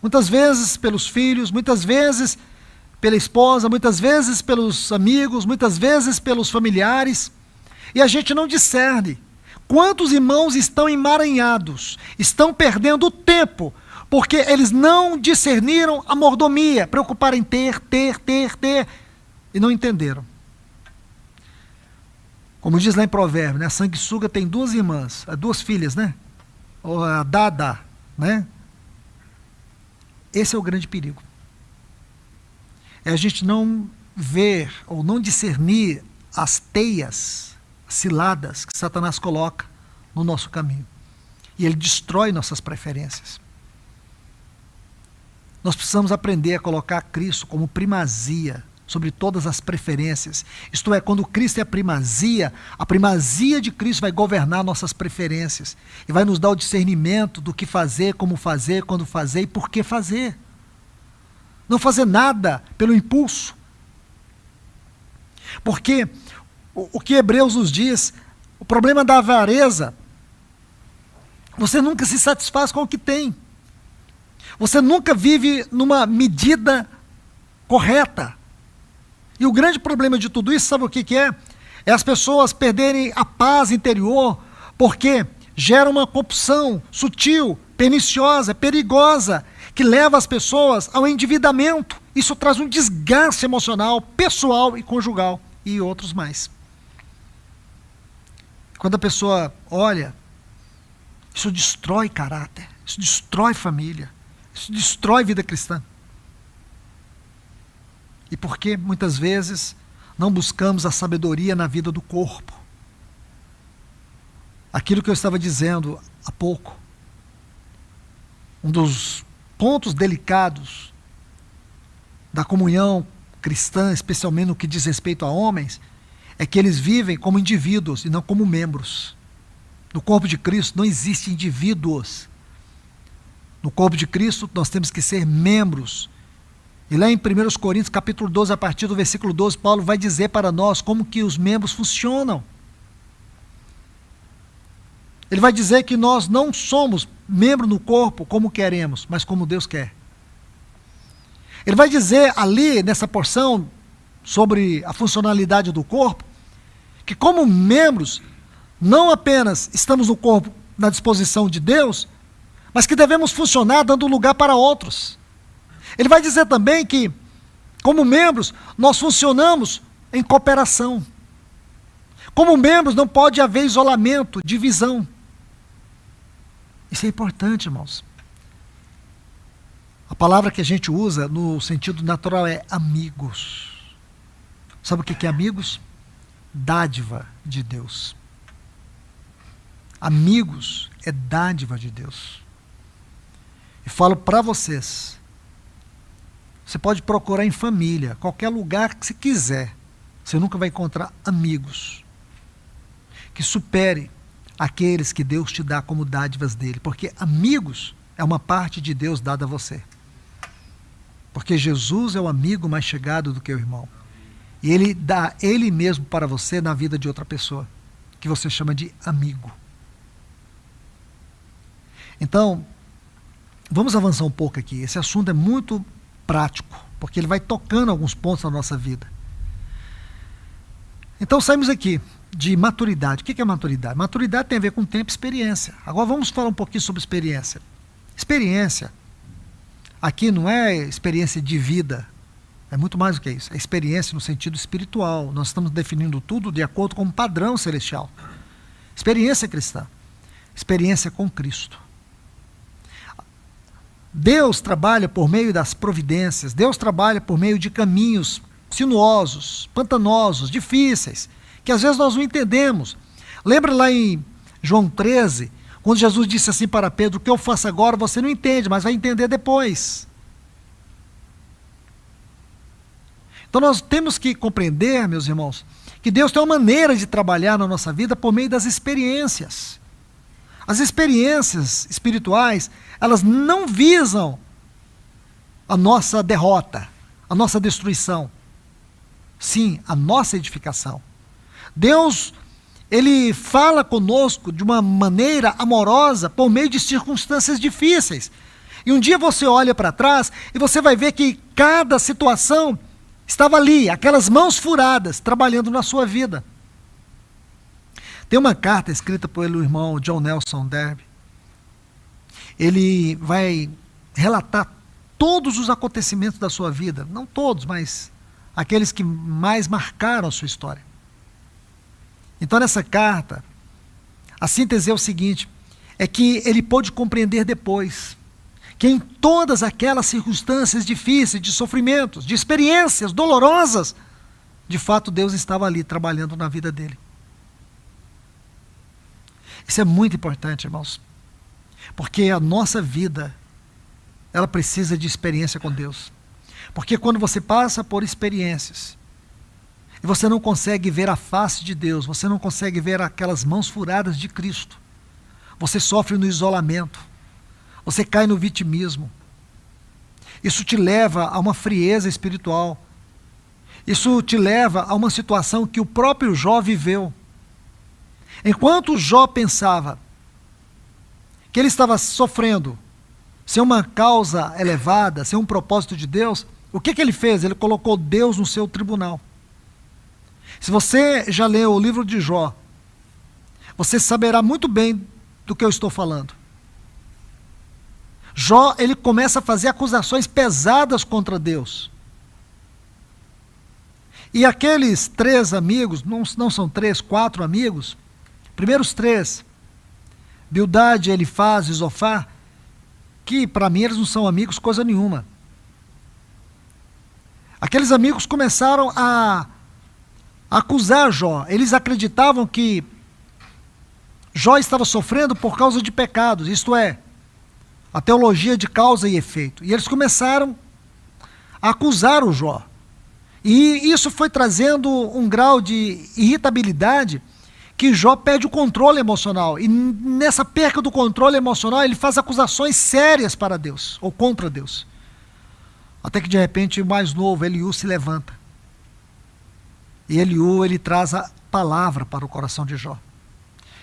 Muitas vezes pelos filhos, muitas vezes pela esposa, muitas vezes pelos amigos, muitas vezes pelos familiares. E a gente não discerne. Quantos irmãos estão emaranhados, estão perdendo o tempo, porque eles não discerniram a mordomia, preocuparam em ter, e não entenderam. Como diz lá em Provérbios, né? A sanguessuga tem duas irmãs, duas filhas, né? Ou a Dada, né? Esse é o grande perigo. É a gente não ver ou não discernir as teias, as ciladas que Satanás coloca no nosso caminho. E ele destrói nossas preferências. Nós precisamos aprender a colocar Cristo como primazia sobre todas as preferências. Isto é, quando Cristo é a primazia de Cristo vai governar nossas preferências e vai nos dar o discernimento do que fazer, como fazer, quando fazer e por que fazer. Não fazer nada pelo impulso. Porque o que Hebreus nos diz, o problema da avareza, você nunca se satisfaz com o que tem. Você nunca vive numa medida correta. E o grande problema de tudo isso, sabe o que é? É as pessoas perderem a paz interior, porque gera uma compulsão sutil, perniciosa, perigosa, que leva as pessoas ao endividamento. Isso traz um desgaste emocional, pessoal e conjugal, e outros mais. Quando a pessoa olha, isso destrói caráter, isso destrói família, isso destrói vida cristã. E por que muitas vezes não buscamos a sabedoria na vida do corpo? Aquilo que eu estava dizendo há pouco, um dos pontos delicados da comunhão cristã, especialmente no que diz respeito a homens, é que eles vivem como indivíduos e não como membros. No corpo de Cristo não existem indivíduos. No corpo de Cristo nós temos que ser membros. E lá em 1 Coríntios capítulo 12, a partir do versículo 12, Paulo vai dizer para nós como que os membros funcionam. Ele vai dizer que nós não somos membro no corpo como queremos, mas como Deus quer. Ele vai dizer ali, nessa porção, sobre a funcionalidade do corpo, que como membros, não apenas estamos no corpo na disposição de Deus, mas que devemos funcionar dando lugar para outros. Ele vai dizer também que, como membros, nós funcionamos em cooperação. Como membros, não pode haver isolamento, divisão. Isso é importante, irmãos. A palavra que a gente usa no sentido natural é amigos. Sabe o que é amigos? Dádiva de Deus. Amigos é dádiva de Deus. E falo para vocês, você pode procurar em família, qualquer lugar que você quiser, você nunca vai encontrar amigos que supere aqueles que Deus te dá como dádivas dele, porque amigos é uma parte de Deus dada a você. Porque Jesus é o amigo mais chegado do que o irmão. E ele dá ele mesmo para você na vida de outra pessoa, que você chama de amigo. Então, vamos avançar um pouco aqui. Esse assunto é muito prático, porque ele vai tocando alguns pontos na nossa vida. Então, saímos aqui de maturidade. O que é maturidade? Maturidade tem a ver com tempo e experiência. Agora vamos falar um pouquinho sobre experiência. Experiência, aqui não é experiência de vida, é muito mais do que isso. É experiência no sentido espiritual. Nós estamos definindo tudo de acordo com um padrão celestial. Experiência cristã. Experiência com Cristo. Deus trabalha por meio das providências. Deus trabalha por meio de caminhos sinuosos, pantanosos, difíceis, que às vezes nós não entendemos. Lembra lá em João 13, quando Jesus disse assim para Pedro: o que eu faço agora você não entende, mas vai entender depois. Então nós temos que compreender, meus irmãos, que Deus tem uma maneira de trabalhar na nossa vida por meio das experiências. As experiências espirituais, elas não visam a nossa derrota, a nossa destruição. Sim, a nossa edificação. Deus, Ele fala conosco de uma maneira amorosa por meio de circunstâncias difíceis. E um dia você olha para trás e você vai ver que cada situação estava ali, aquelas mãos furadas, trabalhando na sua vida. Tem uma carta escrita pelo irmão John Nelson Darby. Ele vai relatar todos os acontecimentos da sua vida, não todos, mas aqueles que mais marcaram a sua história. Então nessa carta, a síntese é o seguinte, é que ele pôde compreender depois, que em todas aquelas circunstâncias difíceis, de sofrimentos, de experiências dolorosas, de fato Deus estava ali trabalhando na vida dele. Isso é muito importante, irmãos, porque a nossa vida, ela precisa de experiência com Deus. Porque quando você passa por experiências, e você não consegue ver a face de Deus, você não consegue ver aquelas mãos furadas de Cristo, você sofre no isolamento, você cai no vitimismo, isso te leva a uma frieza espiritual, isso te leva a uma situação que o próprio Jó viveu. Enquanto Jó pensava que ele estava sofrendo sem uma causa elevada, sem um propósito de Deus, o que ele fez? Ele colocou Deus no seu tribunal. Se você já leu o livro de Jó, você saberá muito bem do que eu estou falando. Jó, ele começa a fazer acusações pesadas contra Deus. E aqueles 3 amigos, não são 3, 4 amigos, primeiros 3, Bildade, Elifaz e Zofar, que para mim eles não são amigos coisa nenhuma. Aqueles amigos começaram a acusar Jó. Eles acreditavam que Jó estava sofrendo por causa de pecados, isto é, a teologia de causa e efeito. E eles começaram a acusar o Jó. E isso foi trazendo um grau de irritabilidade que Jó perde o controle emocional. E nessa perca do controle emocional, ele faz acusações sérias para Deus, ou contra Deus. Até que de repente o mais novo, Eliú, se levanta. E Eliú, ele traz a palavra para o coração de Jó.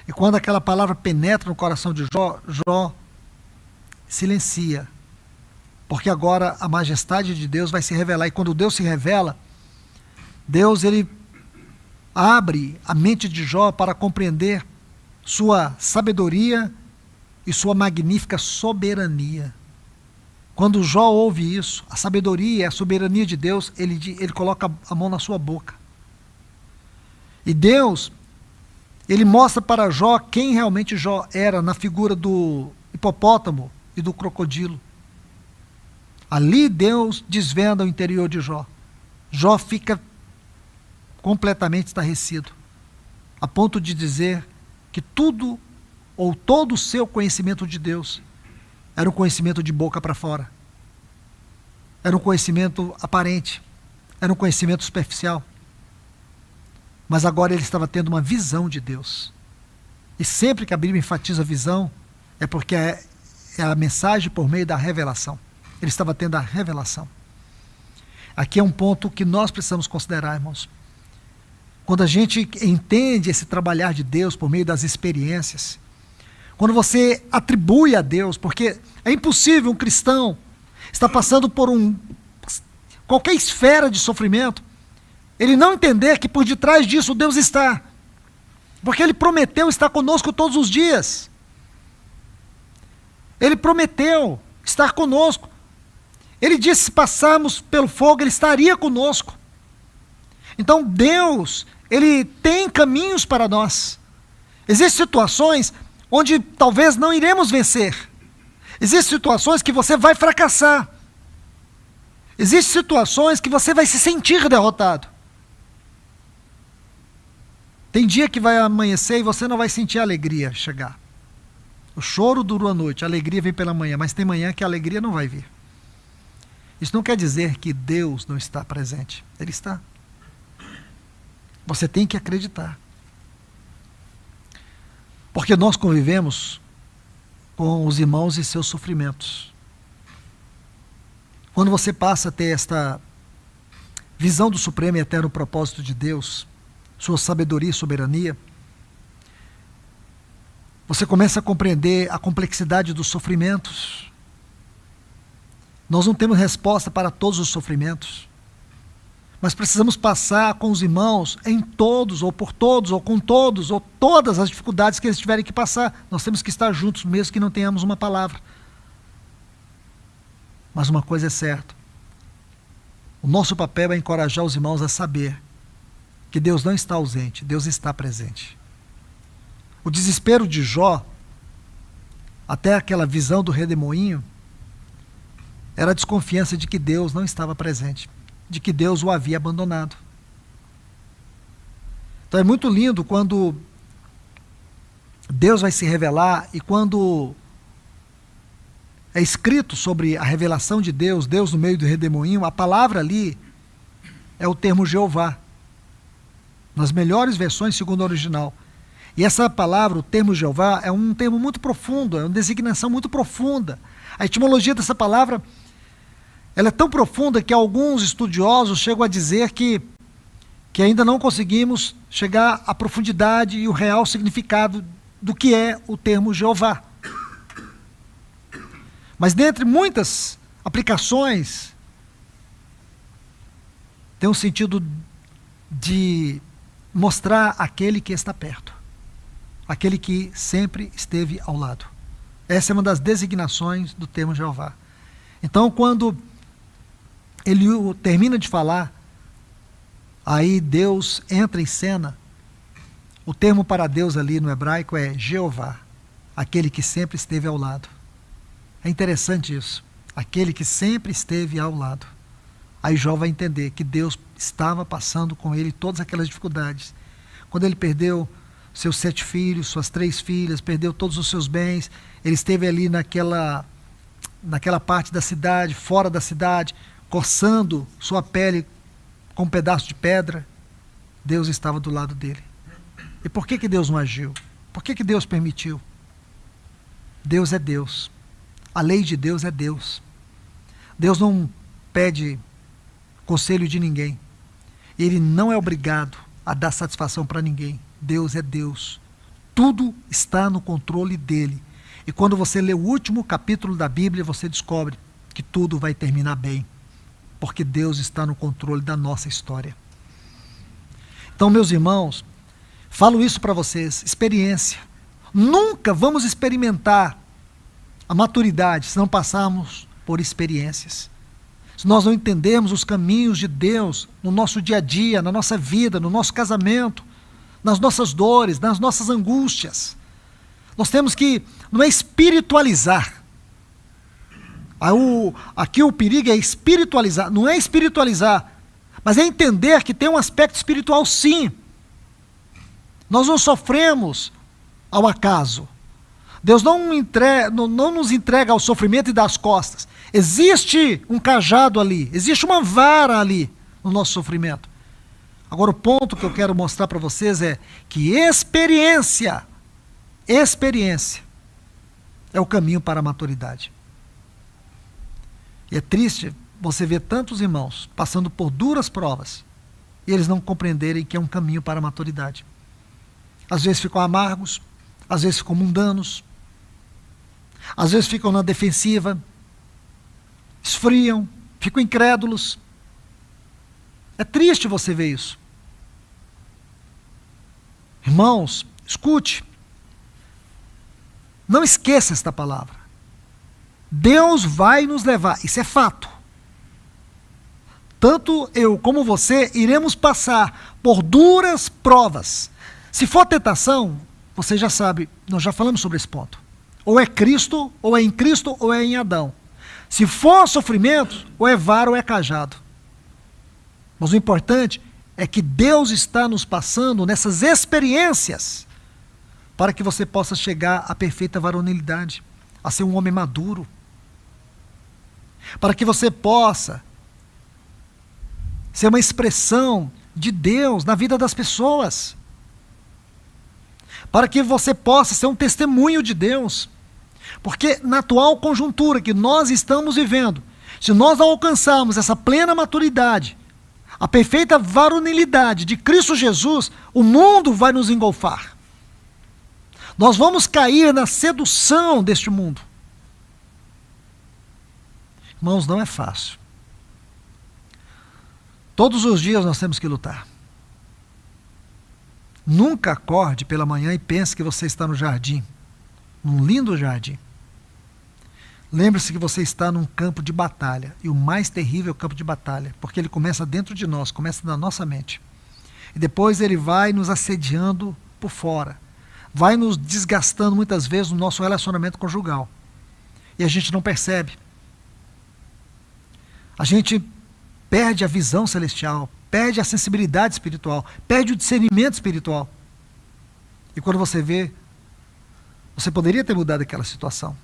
E quando aquela palavra penetra no coração de Jó, Jó silencia. Porque agora a majestade de Deus vai se revelar. E quando Deus se revela, Deus, ele abre a mente de Jó para compreender sua sabedoria e sua magnífica soberania. Quando Jó ouve isso, a sabedoria e a soberania de Deus, ele coloca a mão na sua boca. E Deus, ele mostra para Jó quem realmente Jó era na figura do hipopótamo e do crocodilo. Ali Deus desvenda o interior de Jó. Jó fica completamente estarrecido, a ponto de dizer que tudo, ou todo o seu conhecimento de Deus, era um conhecimento de boca para fora. Era um conhecimento aparente, era um conhecimento superficial. Mas agora ele estava tendo uma visão de Deus. E sempre que a Bíblia enfatiza a visão, é porque é a mensagem por meio da revelação. Ele estava tendo a revelação. Aqui é um ponto que nós precisamos considerar, irmãos. Quando a gente entende esse trabalhar de Deus por meio das experiências, quando você atribui a Deus, porque é impossível um cristão estar passando por qualquer esfera de sofrimento, ele não entender que por detrás disso Deus está. Porque Ele prometeu estar conosco todos os dias. Ele prometeu estar conosco. Ele disse, se passarmos pelo fogo, Ele estaria conosco. Então Deus, Ele tem caminhos para nós. Existem situações onde talvez não iremos vencer. Existem situações que você vai fracassar. Existem situações que você vai se sentir derrotado. Tem dia que vai amanhecer e você não vai sentir a alegria chegar. O choro dura a noite, a alegria vem pela manhã, mas tem manhã que a alegria não vai vir. Isso não quer dizer que Deus não está presente. Ele está. Você tem que acreditar. Porque nós convivemos com os irmãos e seus sofrimentos. Quando você passa a ter esta visão do supremo e eterno propósito de Deus, sua sabedoria e soberania, você começa a compreender a complexidade dos sofrimentos. Nós não temos resposta para todos os sofrimentos, mas precisamos passar com os irmãos em todos, ou por todos, ou com todos, ou todas as dificuldades que eles tiverem que passar. Nós temos que estar juntos, mesmo que não tenhamos uma palavra. Mas uma coisa é certa, o nosso papel é encorajar os irmãos a saber que Deus não está ausente, Deus está presente. O desespero de Jó, até aquela visão do redemoinho, era a desconfiança de que Deus não estava presente, de que Deus o havia abandonado. Então é muito lindo quando Deus vai se revelar e quando é escrito sobre a revelação de Deus, Deus no meio do redemoinho, a palavra ali é o termo Jeová. Nas melhores versões segundo o original. E essa palavra, o termo Jeová, é um termo muito profundo, é uma designação muito profunda. A etimologia dessa palavra, ela é tão profunda que alguns estudiosos chegam a dizer que ainda não conseguimos chegar à profundidade e o real significado do que é o termo Jeová. Mas dentre muitas aplicações, tem um sentido de mostrar aquele que está perto, aquele que sempre esteve ao lado. Essa é uma das designações do termo Jeová. Então, quando ele termina de falar, aí Deus entra em cena. O termo para Deus ali no hebraico é Jeová, aquele que sempre esteve ao lado. É interessante isso, aquele que sempre esteve ao lado. Aí Jó vai entender que Deus estava passando com ele todas aquelas dificuldades. Quando ele perdeu seus 7 filhos, suas 3 filhas, perdeu todos os seus bens, ele esteve ali naquela naquela parte da cidade, fora da cidade, coçando sua pele com um pedaço de pedra, Deus estava do lado dele. E por que Deus não agiu? Por que Deus permitiu? Deus é Deus. A lei de Deus é Deus. Deus não pede conselho de ninguém. Ele não é obrigado a dar satisfação para ninguém. Deus é Deus. Tudo está no controle dele. E quando você lê o último capítulo da Bíblia, você descobre que tudo vai terminar bem. Porque Deus está no controle da nossa história. Então, meus irmãos, falo isso para vocês, experiência. Nunca vamos experimentar a maturidade se não passarmos por experiências. Se nós não entendermos os caminhos de Deus no nosso dia a dia, na nossa vida, no nosso casamento, nas nossas dores, nas nossas angústias. Nós temos que, não é espiritualizar. Aqui o perigo é espiritualizar, não é espiritualizar, mas é entender que tem um aspecto espiritual sim. Nós não sofremos ao acaso. Deus não nos entrega ao sofrimento e dá as costas. Existe um cajado ali, existe uma vara ali no nosso sofrimento. Agora o ponto que eu quero mostrar para vocês é que experiência é o caminho para a maturidade. E é triste você ver tantos irmãos passando por duras provas e eles não compreenderem que é um caminho para a maturidade. Às vezes ficam amargos, às vezes ficam mundanos, às vezes ficam na defensiva, esfriam, ficam incrédulos. É triste você ver isso. Irmãos, escute. Não esqueça esta palavra. Deus vai nos levar, isso é fato. Tanto eu como você iremos passar por duras provas. Se for tentação, você já sabe, nós já falamos sobre esse ponto. Ou é Cristo, ou é em Cristo, ou é em Adão. Se for sofrimento, ou é vara ou é cajado. Mas o importante é que Deus está nos passando nessas experiências para que você possa chegar à perfeita varonilidade, a ser um homem maduro. Para que você possa ser uma expressão de Deus na vida das pessoas. Para que você possa ser um testemunho de Deus. Porque na atual conjuntura que nós estamos vivendo, se nós não alcançarmos essa plena maturidade, a perfeita varonilidade de Cristo Jesus, o mundo vai nos engolfar. Nós vamos cair na sedução deste mundo. Irmãos, não é fácil. Todos os dias nós temos que lutar. Nunca acorde pela manhã e pense que você está no jardim, num lindo jardim. Lembre-se que você está num campo de batalha, e o mais terrível é o campo de batalha, porque ele começa dentro de nós, começa na nossa mente. E depois ele vai nos assediando por fora, vai nos desgastando muitas vezes no nosso relacionamento conjugal. E a gente não percebe. A gente perde a visão celestial, perde a sensibilidade espiritual, perde o discernimento espiritual. E quando você vê, você poderia ter mudado aquela situação.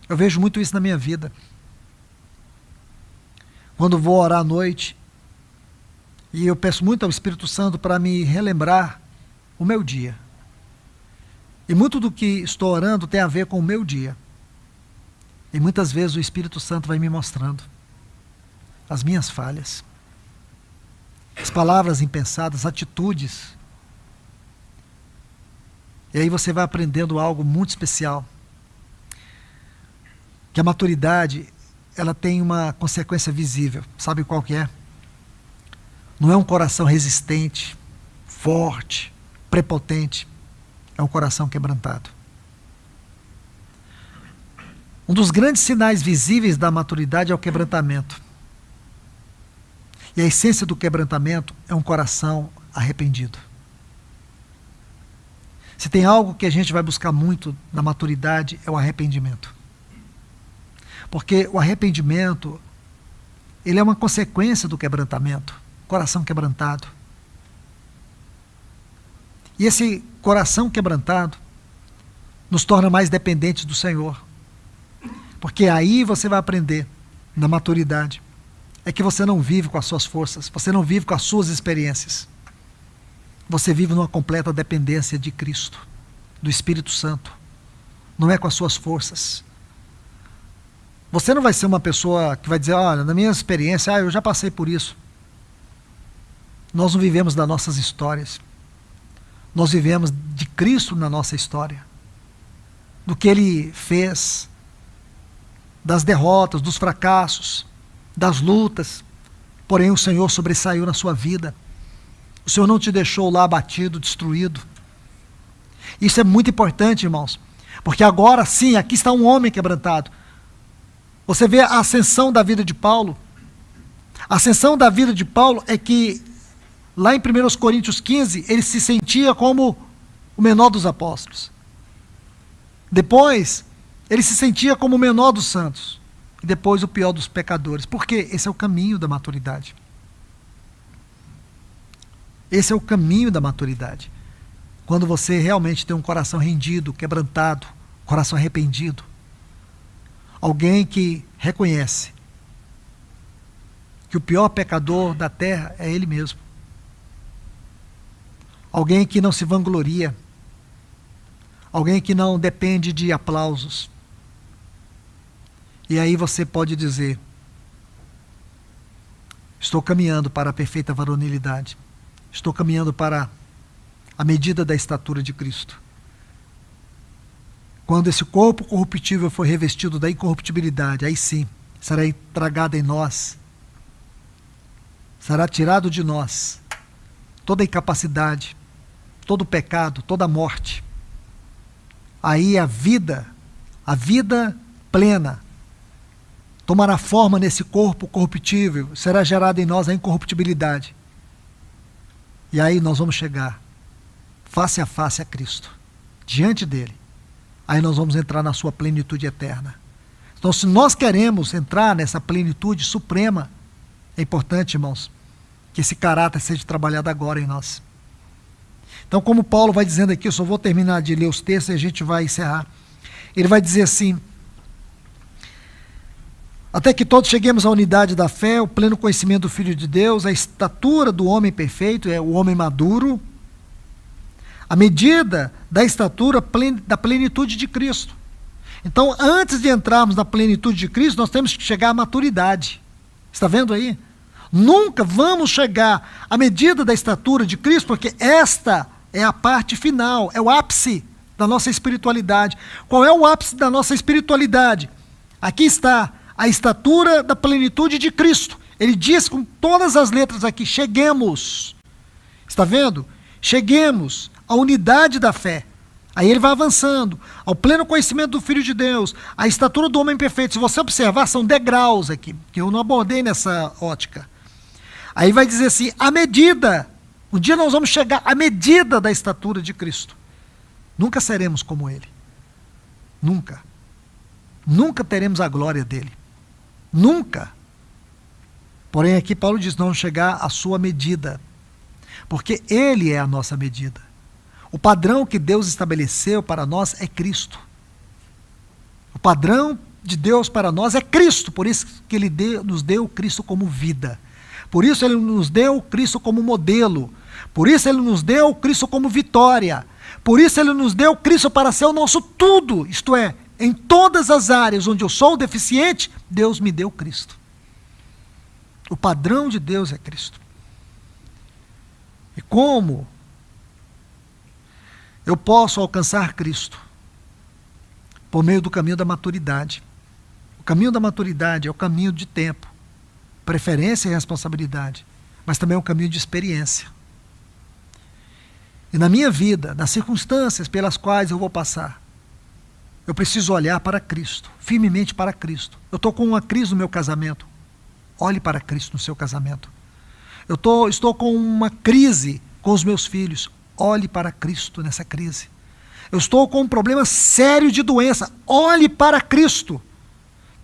Eu vejo muito isso na minha vida. Quando vou orar à noite, e eu peço muito ao Espírito Santo para me relembrar o meu dia. E muito do que estou orando tem a ver com o meu dia. E muitas vezes o Espírito Santo vai me mostrando as minhas falhas, as palavras impensadas, atitudes. E aí você vai aprendendo algo muito especial. Que a maturidade, ela tem uma consequência visível. Sabe qual que é? Não é um coração resistente, forte, prepotente. É um coração quebrantado. Um dos grandes sinais visíveis da maturidade é o quebrantamento. E a essência do quebrantamento é um coração arrependido. Se tem algo que a gente vai buscar muito na maturidade, é o arrependimento. Porque o arrependimento, ele é uma consequência do quebrantamento, coração quebrantado. E esse coração quebrantado nos torna mais dependentes do Senhor. Porque aí você vai aprender, na maturidade, é que você não vive com as suas forças, você não vive com as suas experiências. Você vive numa completa dependência de Cristo, do Espírito Santo. Não é com as suas forças. Você não vai ser uma pessoa que vai dizer, olha, na minha experiência, eu já passei por isso. Nós não vivemos das nossas histórias. Nós vivemos de Cristo na nossa história. Do que Ele fez, das derrotas, dos fracassos, das lutas. Porém, o Senhor sobressaiu na sua vida. O Senhor não te deixou lá abatido, destruído. Isso é muito importante, irmãos. Porque agora sim, aqui está um homem quebrantado. Você vê a ascensão da vida de Paulo. A ascensão da vida de Paulo é que, lá em 1 Coríntios 15, ele se sentia como o menor dos apóstolos. Depois, ele se sentia como o menor dos santos. E depois o pior dos pecadores. Porque esse é o caminho da maturidade. Esse é o caminho da maturidade. Quando você realmente tem um coração rendido, quebrantado, coração arrependido. Alguém que reconhece que o pior pecador da terra é ele mesmo. Alguém que não se vangloria. Alguém que não depende de aplausos. E aí você pode dizer, estou caminhando para a perfeita varonilidade. Estou caminhando para a medida da estatura de Cristo. Quando esse corpo corruptível for revestido da incorruptibilidade, aí sim, será tragado em nós, será tirado de nós toda a incapacidade, todo o pecado, toda a morte. Aí a vida plena, tomará forma nesse corpo corruptível, será gerada em nós a incorruptibilidade. E aí nós vamos chegar face a face a Cristo, diante dele. Aí nós vamos entrar na sua plenitude eterna. Então, se nós queremos entrar nessa plenitude suprema, é importante, irmãos, que esse caráter seja trabalhado agora em nós. Então, como Paulo vai dizendo aqui, eu só vou terminar de ler os textos e a gente vai encerrar. Ele vai dizer assim, até que todos cheguemos à unidade da fé, o pleno conhecimento do Filho de Deus, a estatura do homem perfeito, é o homem maduro, a medida da estatura da plenitude de Cristo. Então, antes de entrarmos na plenitude de Cristo, nós temos que chegar à maturidade. Está vendo aí? Nunca vamos chegar à medida da estatura de Cristo, porque esta é a parte final, é o ápice da nossa espiritualidade. Qual é o ápice da nossa espiritualidade? Aqui está a estatura da plenitude de Cristo. Ele diz com todas as letras aqui, cheguemos. Está vendo? Cheguemos à unidade da fé. Aí ele vai avançando, ao pleno conhecimento do Filho de Deus, a estatura do homem perfeito. Se você observar, são degraus aqui, que eu não abordei nessa ótica. Aí vai dizer assim, a medida, um dia nós vamos chegar à medida da estatura de Cristo. Nunca seremos como ele. Nunca. Nunca teremos a glória dele. Nunca. Porém aqui Paulo diz, não chegar à sua medida. Porque ele é a nossa medida. O padrão que Deus estabeleceu para nós é Cristo. O padrão de Deus para nós é Cristo. Por isso que Ele nos deu Cristo como vida. Por isso Ele nos deu Cristo como modelo. Por isso Ele nos deu Cristo como vitória. Por isso Ele nos deu Cristo para ser o nosso tudo. Isto é, em todas as áreas onde eu sou deficiente, Deus me deu Cristo. O padrão de Deus é Cristo. E como eu posso alcançar Cristo? Por meio do caminho da maturidade. O caminho da maturidade é o caminho de tempo, preferência e responsabilidade, mas também é um caminho de experiência. E na minha vida, nas circunstâncias pelas quais eu vou passar, eu preciso olhar para Cristo, firmemente para Cristo. Eu estou com uma crise no meu casamento, olhe para Cristo no seu casamento. Eu estou com uma crise com os meus filhos, olhe para Cristo nessa crise. Eu estou com um problema sério de doença, olhe para Cristo.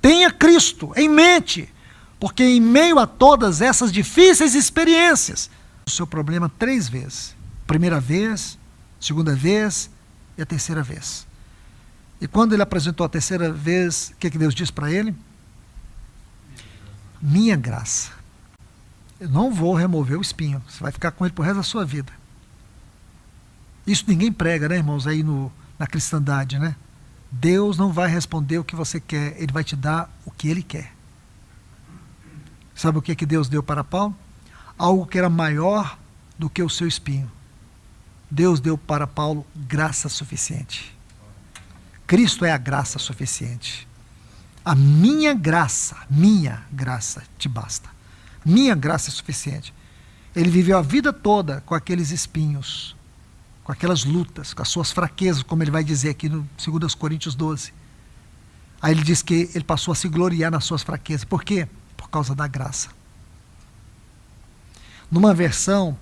Tenha Cristo em mente, porque em meio a todas essas difíceis experiências, o seu problema 3 vezes. Primeira vez, segunda vez e a terceira vez. E quando ele apresentou a terceira vez, o que Deus disse para ele? Minha graça. Eu não vou remover o espinho. Você vai ficar com ele pro resto da sua vida. Isso ninguém prega, né, irmãos, aí na cristandade, né? Deus não vai responder o que você quer, Ele vai te dar o que Ele quer. Sabe o que Deus deu para Paulo? Algo que era maior do que o seu espinho. Deus deu para Paulo graça suficiente. Cristo é a graça suficiente. A minha graça te basta. Minha graça é suficiente. Ele viveu a vida toda com aqueles espinhos, com aquelas lutas, com as suas fraquezas, como ele vai dizer aqui no 2 Coríntios 12. Aí ele diz que ele passou a se gloriar nas suas fraquezas. Por quê? Por causa da graça. Numa versão,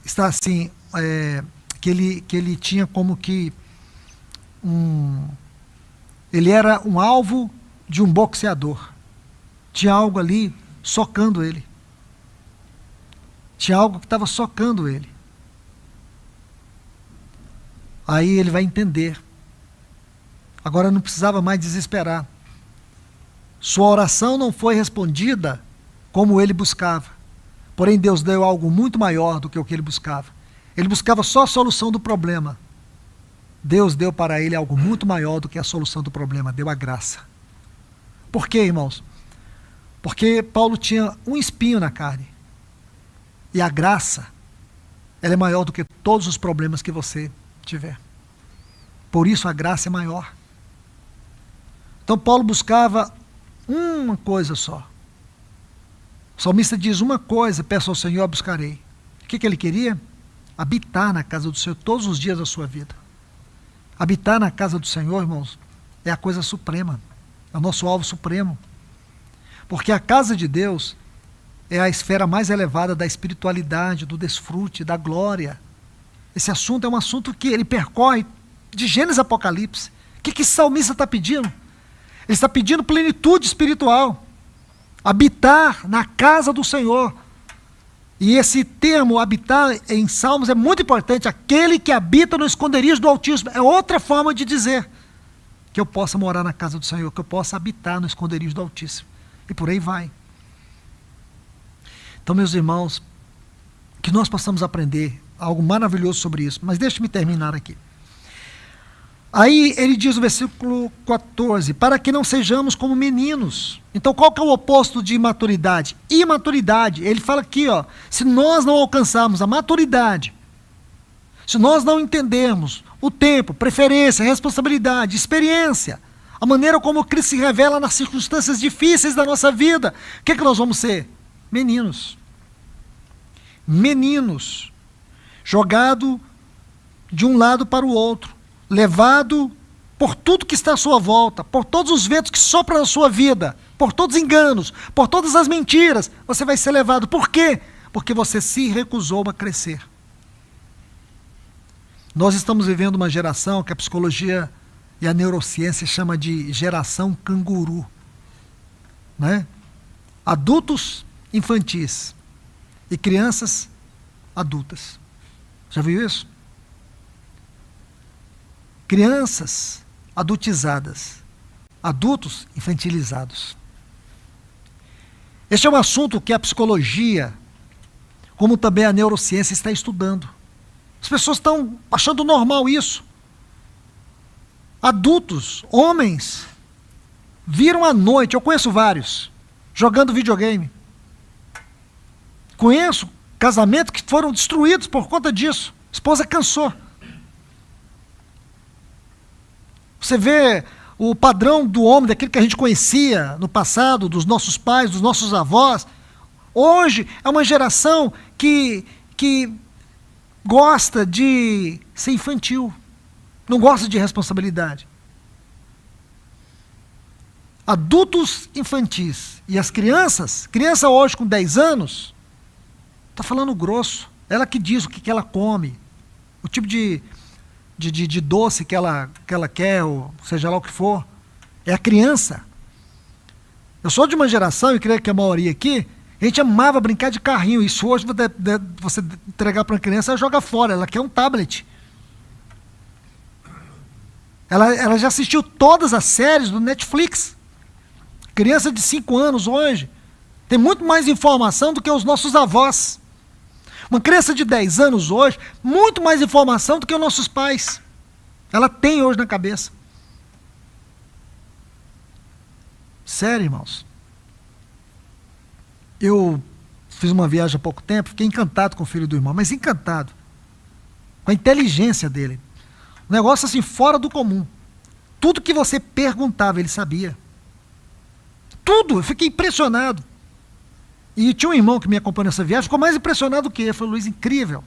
está assim, que ele tinha como que ele era um alvo de um boxeador. Tinha algo ali socando ele. Tinha algo que estava socando ele. Aí ele vai entender. Agora não precisava mais desesperar. Sua oração não foi respondida como ele buscava. Porém, Deus deu algo muito maior do que o que ele buscava. Ele buscava só a solução do problema. Deus deu para ele algo muito maior do que a solução do problema. Deu a graça. Por quê, irmãos? Porque Paulo tinha um espinho na carne. E a graça, ela é maior do que todos os problemas que você tiver. Por isso a graça é maior. Então Paulo buscava uma coisa só. O salmista diz: uma coisa peço ao Senhor, buscarei. O que ele queria? Habitar na casa do Senhor todos os dias da sua vida. Habitar na casa do Senhor, irmãos, é a coisa suprema. É o nosso alvo supremo. Porque a casa de Deus é a esfera mais elevada da espiritualidade, do desfrute, da glória. Esse assunto é um assunto que ele percorre de Gênesis a Apocalipse. O que esse salmista está pedindo? Ele está pedindo plenitude espiritual. Habitar na casa do Senhor. E esse termo, habitar, em Salmos é muito importante. Aquele que habita no esconderijo do Altíssimo. É outra forma de dizer que eu possa morar na casa do Senhor, que eu possa habitar no esconderijo do Altíssimo. E por aí vai. Então, meus irmãos, que nós possamos aprender algo maravilhoso sobre isso. Mas deixe-me terminar aqui. Aí ele diz no versículo 14, para que não sejamos como meninos. Então qual que é o oposto de imaturidade? Imaturidade. Ele fala aqui, se nós não alcançarmos a maturidade, se nós não entendermos o tempo, preferência, responsabilidade, experiência, a maneira como Cristo se revela nas circunstâncias difíceis da nossa vida, o que nós vamos ser? Meninos. Meninos. Jogado de um lado para o outro. Levado por tudo que está à sua volta, por todos os ventos que sopram na sua vida, por todos os enganos, por todas as mentiras, você vai ser levado. Por quê? Porque você se recusou a crescer. Nós estamos vivendo uma geração que a psicologia e a neurociência chama de geração canguru, né? Adultos infantis e crianças adultas. Já viu isso? Crianças adultizadas, adultos infantilizados. Este é um assunto que a psicologia, como também a neurociência, está estudando. As pessoas estão achando normal isso. Adultos, homens, viram à noite, eu conheço vários, jogando videogame. Conheço casamentos que foram destruídos por conta disso. A esposa cansou. Você vê o padrão do homem, daquele que a gente conhecia no passado, dos nossos pais, dos nossos avós. Hoje é uma geração que gosta de ser infantil, não gosta de responsabilidade. Adultos infantis. E as crianças, criança hoje com 10 anos, está falando grosso. Ela que diz o que ela come, o tipo de doce que ela quer, ou seja lá o que for. É a criança. Eu sou de uma geração, e creio que a maioria aqui, a gente amava brincar de carrinho. Isso hoje, você entregar para uma criança, ela joga fora, ela quer um tablet. Ela já assistiu todas as séries do Netflix. Criança de 5 anos hoje tem muito mais informação do que os nossos avós. Uma criança de 10 anos hoje, muito mais informação do que os nossos pais. Ela tem hoje na cabeça. Sério, irmãos. Eu fiz uma viagem há pouco tempo, fiquei encantado com o filho do irmão, mas encantado com a inteligência dele. Um negócio assim, fora do comum. Tudo que você perguntava, ele sabia. Tudo, eu fiquei impressionado. E tinha um irmão que me acompanhou nessa viagem, ficou mais impressionado do que eu. Falei, Luiz, incrível.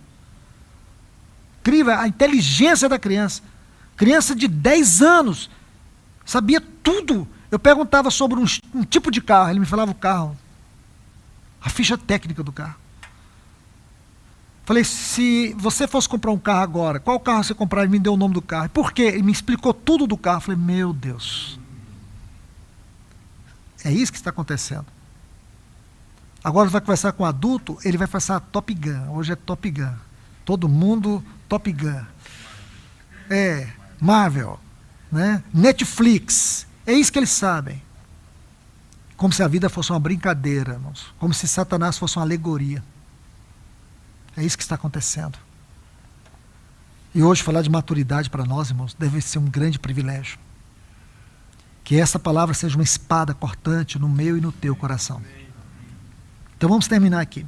Incrível a inteligência da criança. Criança de 10 anos, sabia tudo. Eu perguntava sobre um tipo de carro, ele me falava o carro, a ficha técnica do carro. Falei, se você fosse comprar um carro agora, qual carro você comprar? Ele me deu o nome do carro. Por quê? Ele me explicou tudo do carro. Falei, meu Deus. É isso que está acontecendo. Agora vai conversar com um adulto, ele vai conversar Top Gun. Hoje é Top Gun. Todo mundo Top Gun. Marvel, né? Netflix. É isso que eles sabem. Como se a vida fosse uma brincadeira, irmãos. Como se Satanás fosse uma alegoria. É isso que está acontecendo. E hoje falar de maturidade para nós, irmãos, deve ser um grande privilégio. Que essa palavra seja uma espada cortante no meu e no teu coração. Então vamos terminar aqui.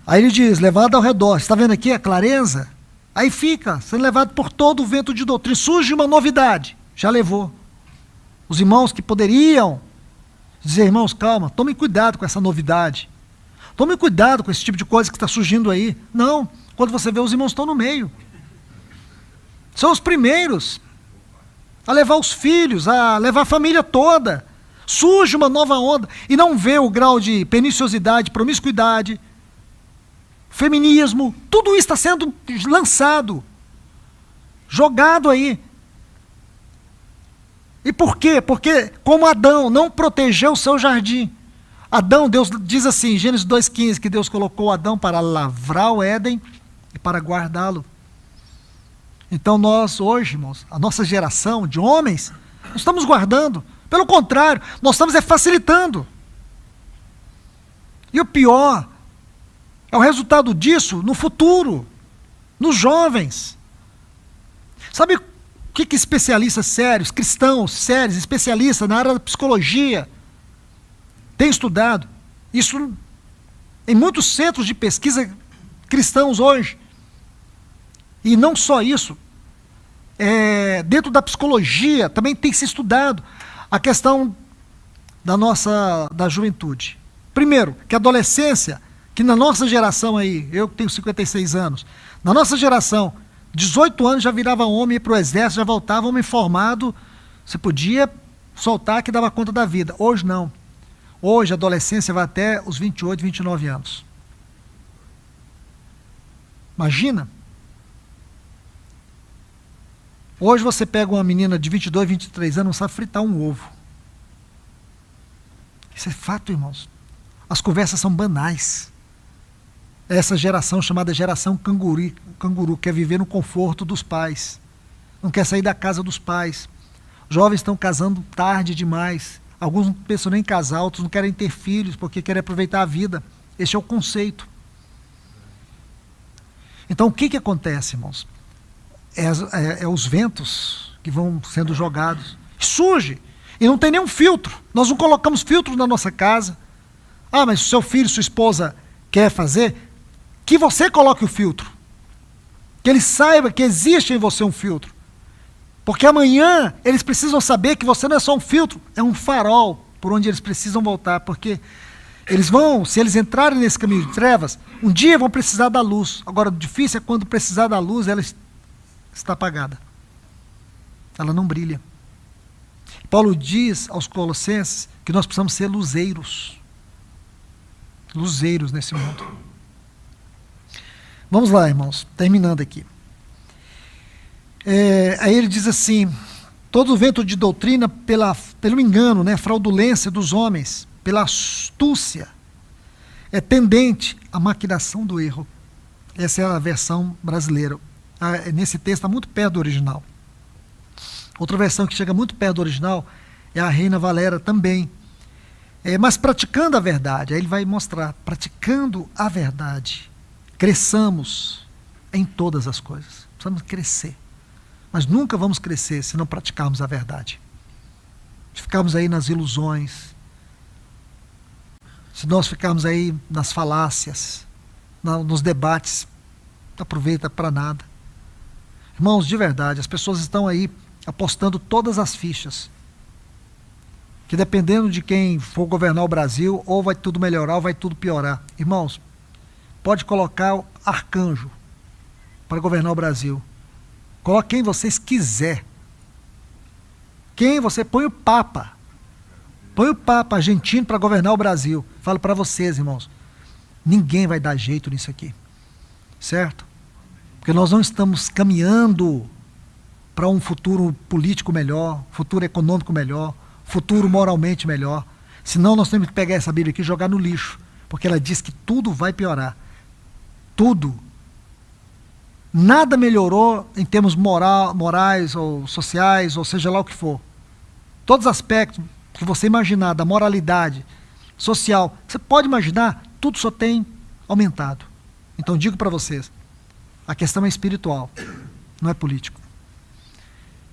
Aí ele diz, levado ao redor. Está vendo aqui a clareza? Aí fica, sendo levado por todo o vento de doutrina. Surge uma novidade. Já levou. Os irmãos que poderiam dizer, irmãos, calma, tomem cuidado com essa novidade. Tome cuidado com esse tipo de coisa que está surgindo aí. Não, quando você vê, os irmãos estão no meio. São os primeiros a levar os filhos, a levar a família toda. Surge uma nova onda e não vê o grau de perniciosidade, promiscuidade, feminismo, tudo isso está sendo lançado, jogado aí. E por quê? Porque como Adão não protegeu o seu jardim, Adão, Deus diz assim, em Gênesis 2,15, que Deus colocou Adão para lavrar o Éden e para guardá-lo. Então nós hoje, irmãos, a nossa geração de homens, não estamos guardando. Pelo contrário, nós estamos facilitando. E o pior é o resultado disso no futuro, nos jovens. Sabe o que especialistas sérios, cristãos sérios, especialistas na área da psicologia, tem estudado isso em muitos centros de pesquisa cristãos hoje. E não só isso, dentro da psicologia também tem se estudado a questão da juventude. Primeiro, que a adolescência, que na nossa geração aí, eu que tenho 56 anos, na nossa geração, 18 anos já virava homem, ia para o exército, já voltava homem formado, você podia soltar que dava conta da vida. Hoje não. Hoje a adolescência vai até os 28, 29 anos. Imagina. Hoje você pega uma menina de 22, 23 anos, não sabe fritar um ovo. Isso é fato, irmãos. As conversas são banais. Essa geração chamada geração canguru quer viver no conforto dos pais. Não quer sair da casa dos pais. Jovens estão casando tarde demais. Alguns não pensam nem em casar, outros não querem ter filhos porque querem aproveitar a vida. Esse é o conceito. Então o que acontece, irmãos? Os ventos que vão sendo jogados. Surge. E não tem nenhum filtro. Nós não colocamos filtro na nossa casa. Ah, mas o seu filho, sua esposa quer fazer, que você coloque o filtro. Que ele saiba que existe em você um filtro. Porque amanhã eles precisam saber que você não é só um filtro, é um farol por onde eles precisam voltar. Porque eles vão, se eles entrarem nesse caminho de trevas, um dia vão precisar da luz. Agora, o difícil é quando precisar da luz, ela está apagada. Ela não brilha. Paulo diz aos Colossenses que nós precisamos ser luzeiros. Luzeiros nesse mundo. Vamos lá, irmãos, terminando aqui. Aí ele diz assim, todo vento de doutrina pelo engano, fraudulência dos homens, pela astúcia, é tendente à maquinação do erro. Essa é a versão brasileira. Nesse texto está muito perto do original. Outra versão que chega muito perto do original é a Reina Valera também. Mas praticando a verdade, aí ele vai mostrar, praticando a verdade, cresçamos em todas as coisas. Precisamos crescer. Mas nunca vamos crescer se não praticarmos a verdade. Se ficarmos aí nas ilusões, se nós ficarmos aí nas falácias, nos debates, não aproveita para nada. Irmãos, de verdade, as pessoas estão aí apostando todas as fichas, que dependendo de quem for governar o Brasil, ou vai tudo melhorar ou vai tudo piorar. Irmãos, pode colocar o arcanjo para governar o Brasil. Coloque quem vocês quiser. Quem você põe o Papa. Põe o Papa argentino para governar o Brasil. Falo para vocês, irmãos, ninguém vai dar jeito nisso aqui. Certo? Porque nós não estamos caminhando para um futuro político melhor, futuro econômico melhor, futuro moralmente melhor. Senão nós temos que pegar essa Bíblia aqui e jogar no lixo, porque ela diz que tudo vai piorar. Tudo. Nada melhorou em termos morais ou sociais, ou seja lá o que for. Todos os aspectos que você imaginar da moralidade social, você pode imaginar, tudo só tem aumentado. Então digo para vocês, a questão é espiritual, não é político.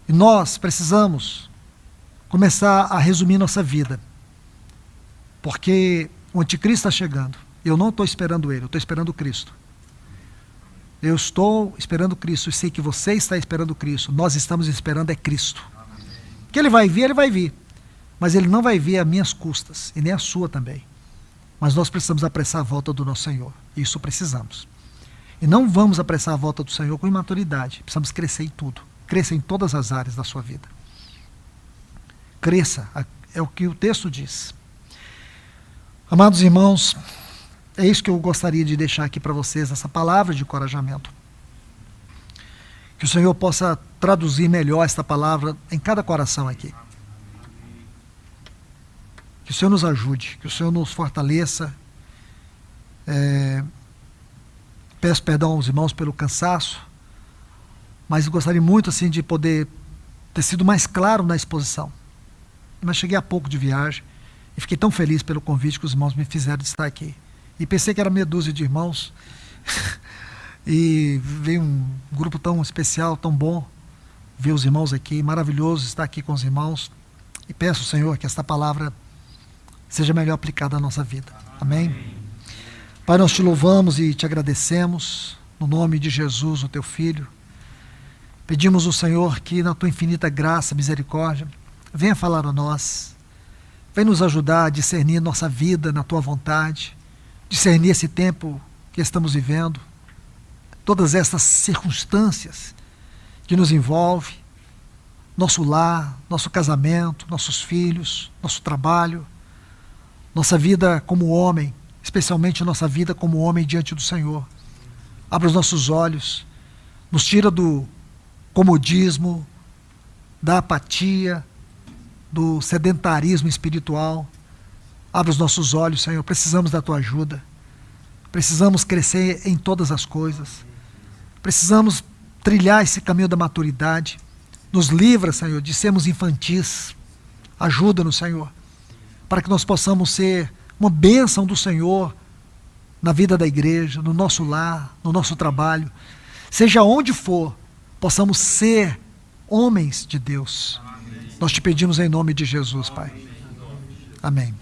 E nós precisamos começar a resumir nossa vida, porque o anticristo está chegando. Eu não estou esperando ele, eu estou esperando Cristo. Eu estou esperando Cristo, e sei que você está esperando Cristo. Nós estamos esperando é Cristo. Que ele vai vir, mas ele não vai vir a minhas custas, e nem a sua também. Mas nós precisamos apressar a volta do nosso Senhor, isso precisamos. E não vamos apressar a volta do Senhor com imaturidade, precisamos crescer em tudo, cresça em todas as áreas da sua vida. Cresça, é o que o texto diz. Amados irmãos, é isso que eu gostaria de deixar aqui para vocês, essa palavra de encorajamento. Que o Senhor possa traduzir melhor esta palavra em cada coração aqui. Que o Senhor nos ajude, que o Senhor nos fortaleça. Peço perdão aos irmãos pelo cansaço, mas eu gostaria muito assim de poder ter sido mais claro na exposição. Mas cheguei há pouco de viagem e fiquei tão feliz pelo convite que os irmãos me fizeram de estar aqui. E pensei que era meia dúzia de irmãos e veio um grupo tão especial, tão bom ver os irmãos aqui, maravilhoso estar aqui com os irmãos, e peço ao Senhor que esta palavra seja melhor aplicada à nossa vida. Amém? Pai, nós te louvamos e te agradecemos no nome de Jesus, o teu Filho. Pedimos ao Senhor que na tua infinita graça, misericórdia, venha falar a nós, venha nos ajudar a discernir nossa vida na tua vontade, discernir esse tempo que estamos vivendo, todas essas circunstâncias que nos envolvem, nosso lar, nosso casamento, nossos filhos, nosso trabalho, nossa vida como homem, especialmente nossa vida como homem diante do Senhor. Abra os nossos olhos, nos tira do comodismo, da apatia, do sedentarismo espiritual. Abra os nossos olhos, Senhor, precisamos da tua ajuda, precisamos crescer em todas as coisas, precisamos trilhar esse caminho da maturidade. Nos livra, Senhor, de sermos infantis, ajuda-nos, Senhor, para que nós possamos ser uma bênção do Senhor na vida da igreja, no nosso lar, no nosso trabalho, seja onde for, possamos ser homens de Deus. Nós te pedimos em nome de Jesus, Pai. Amém.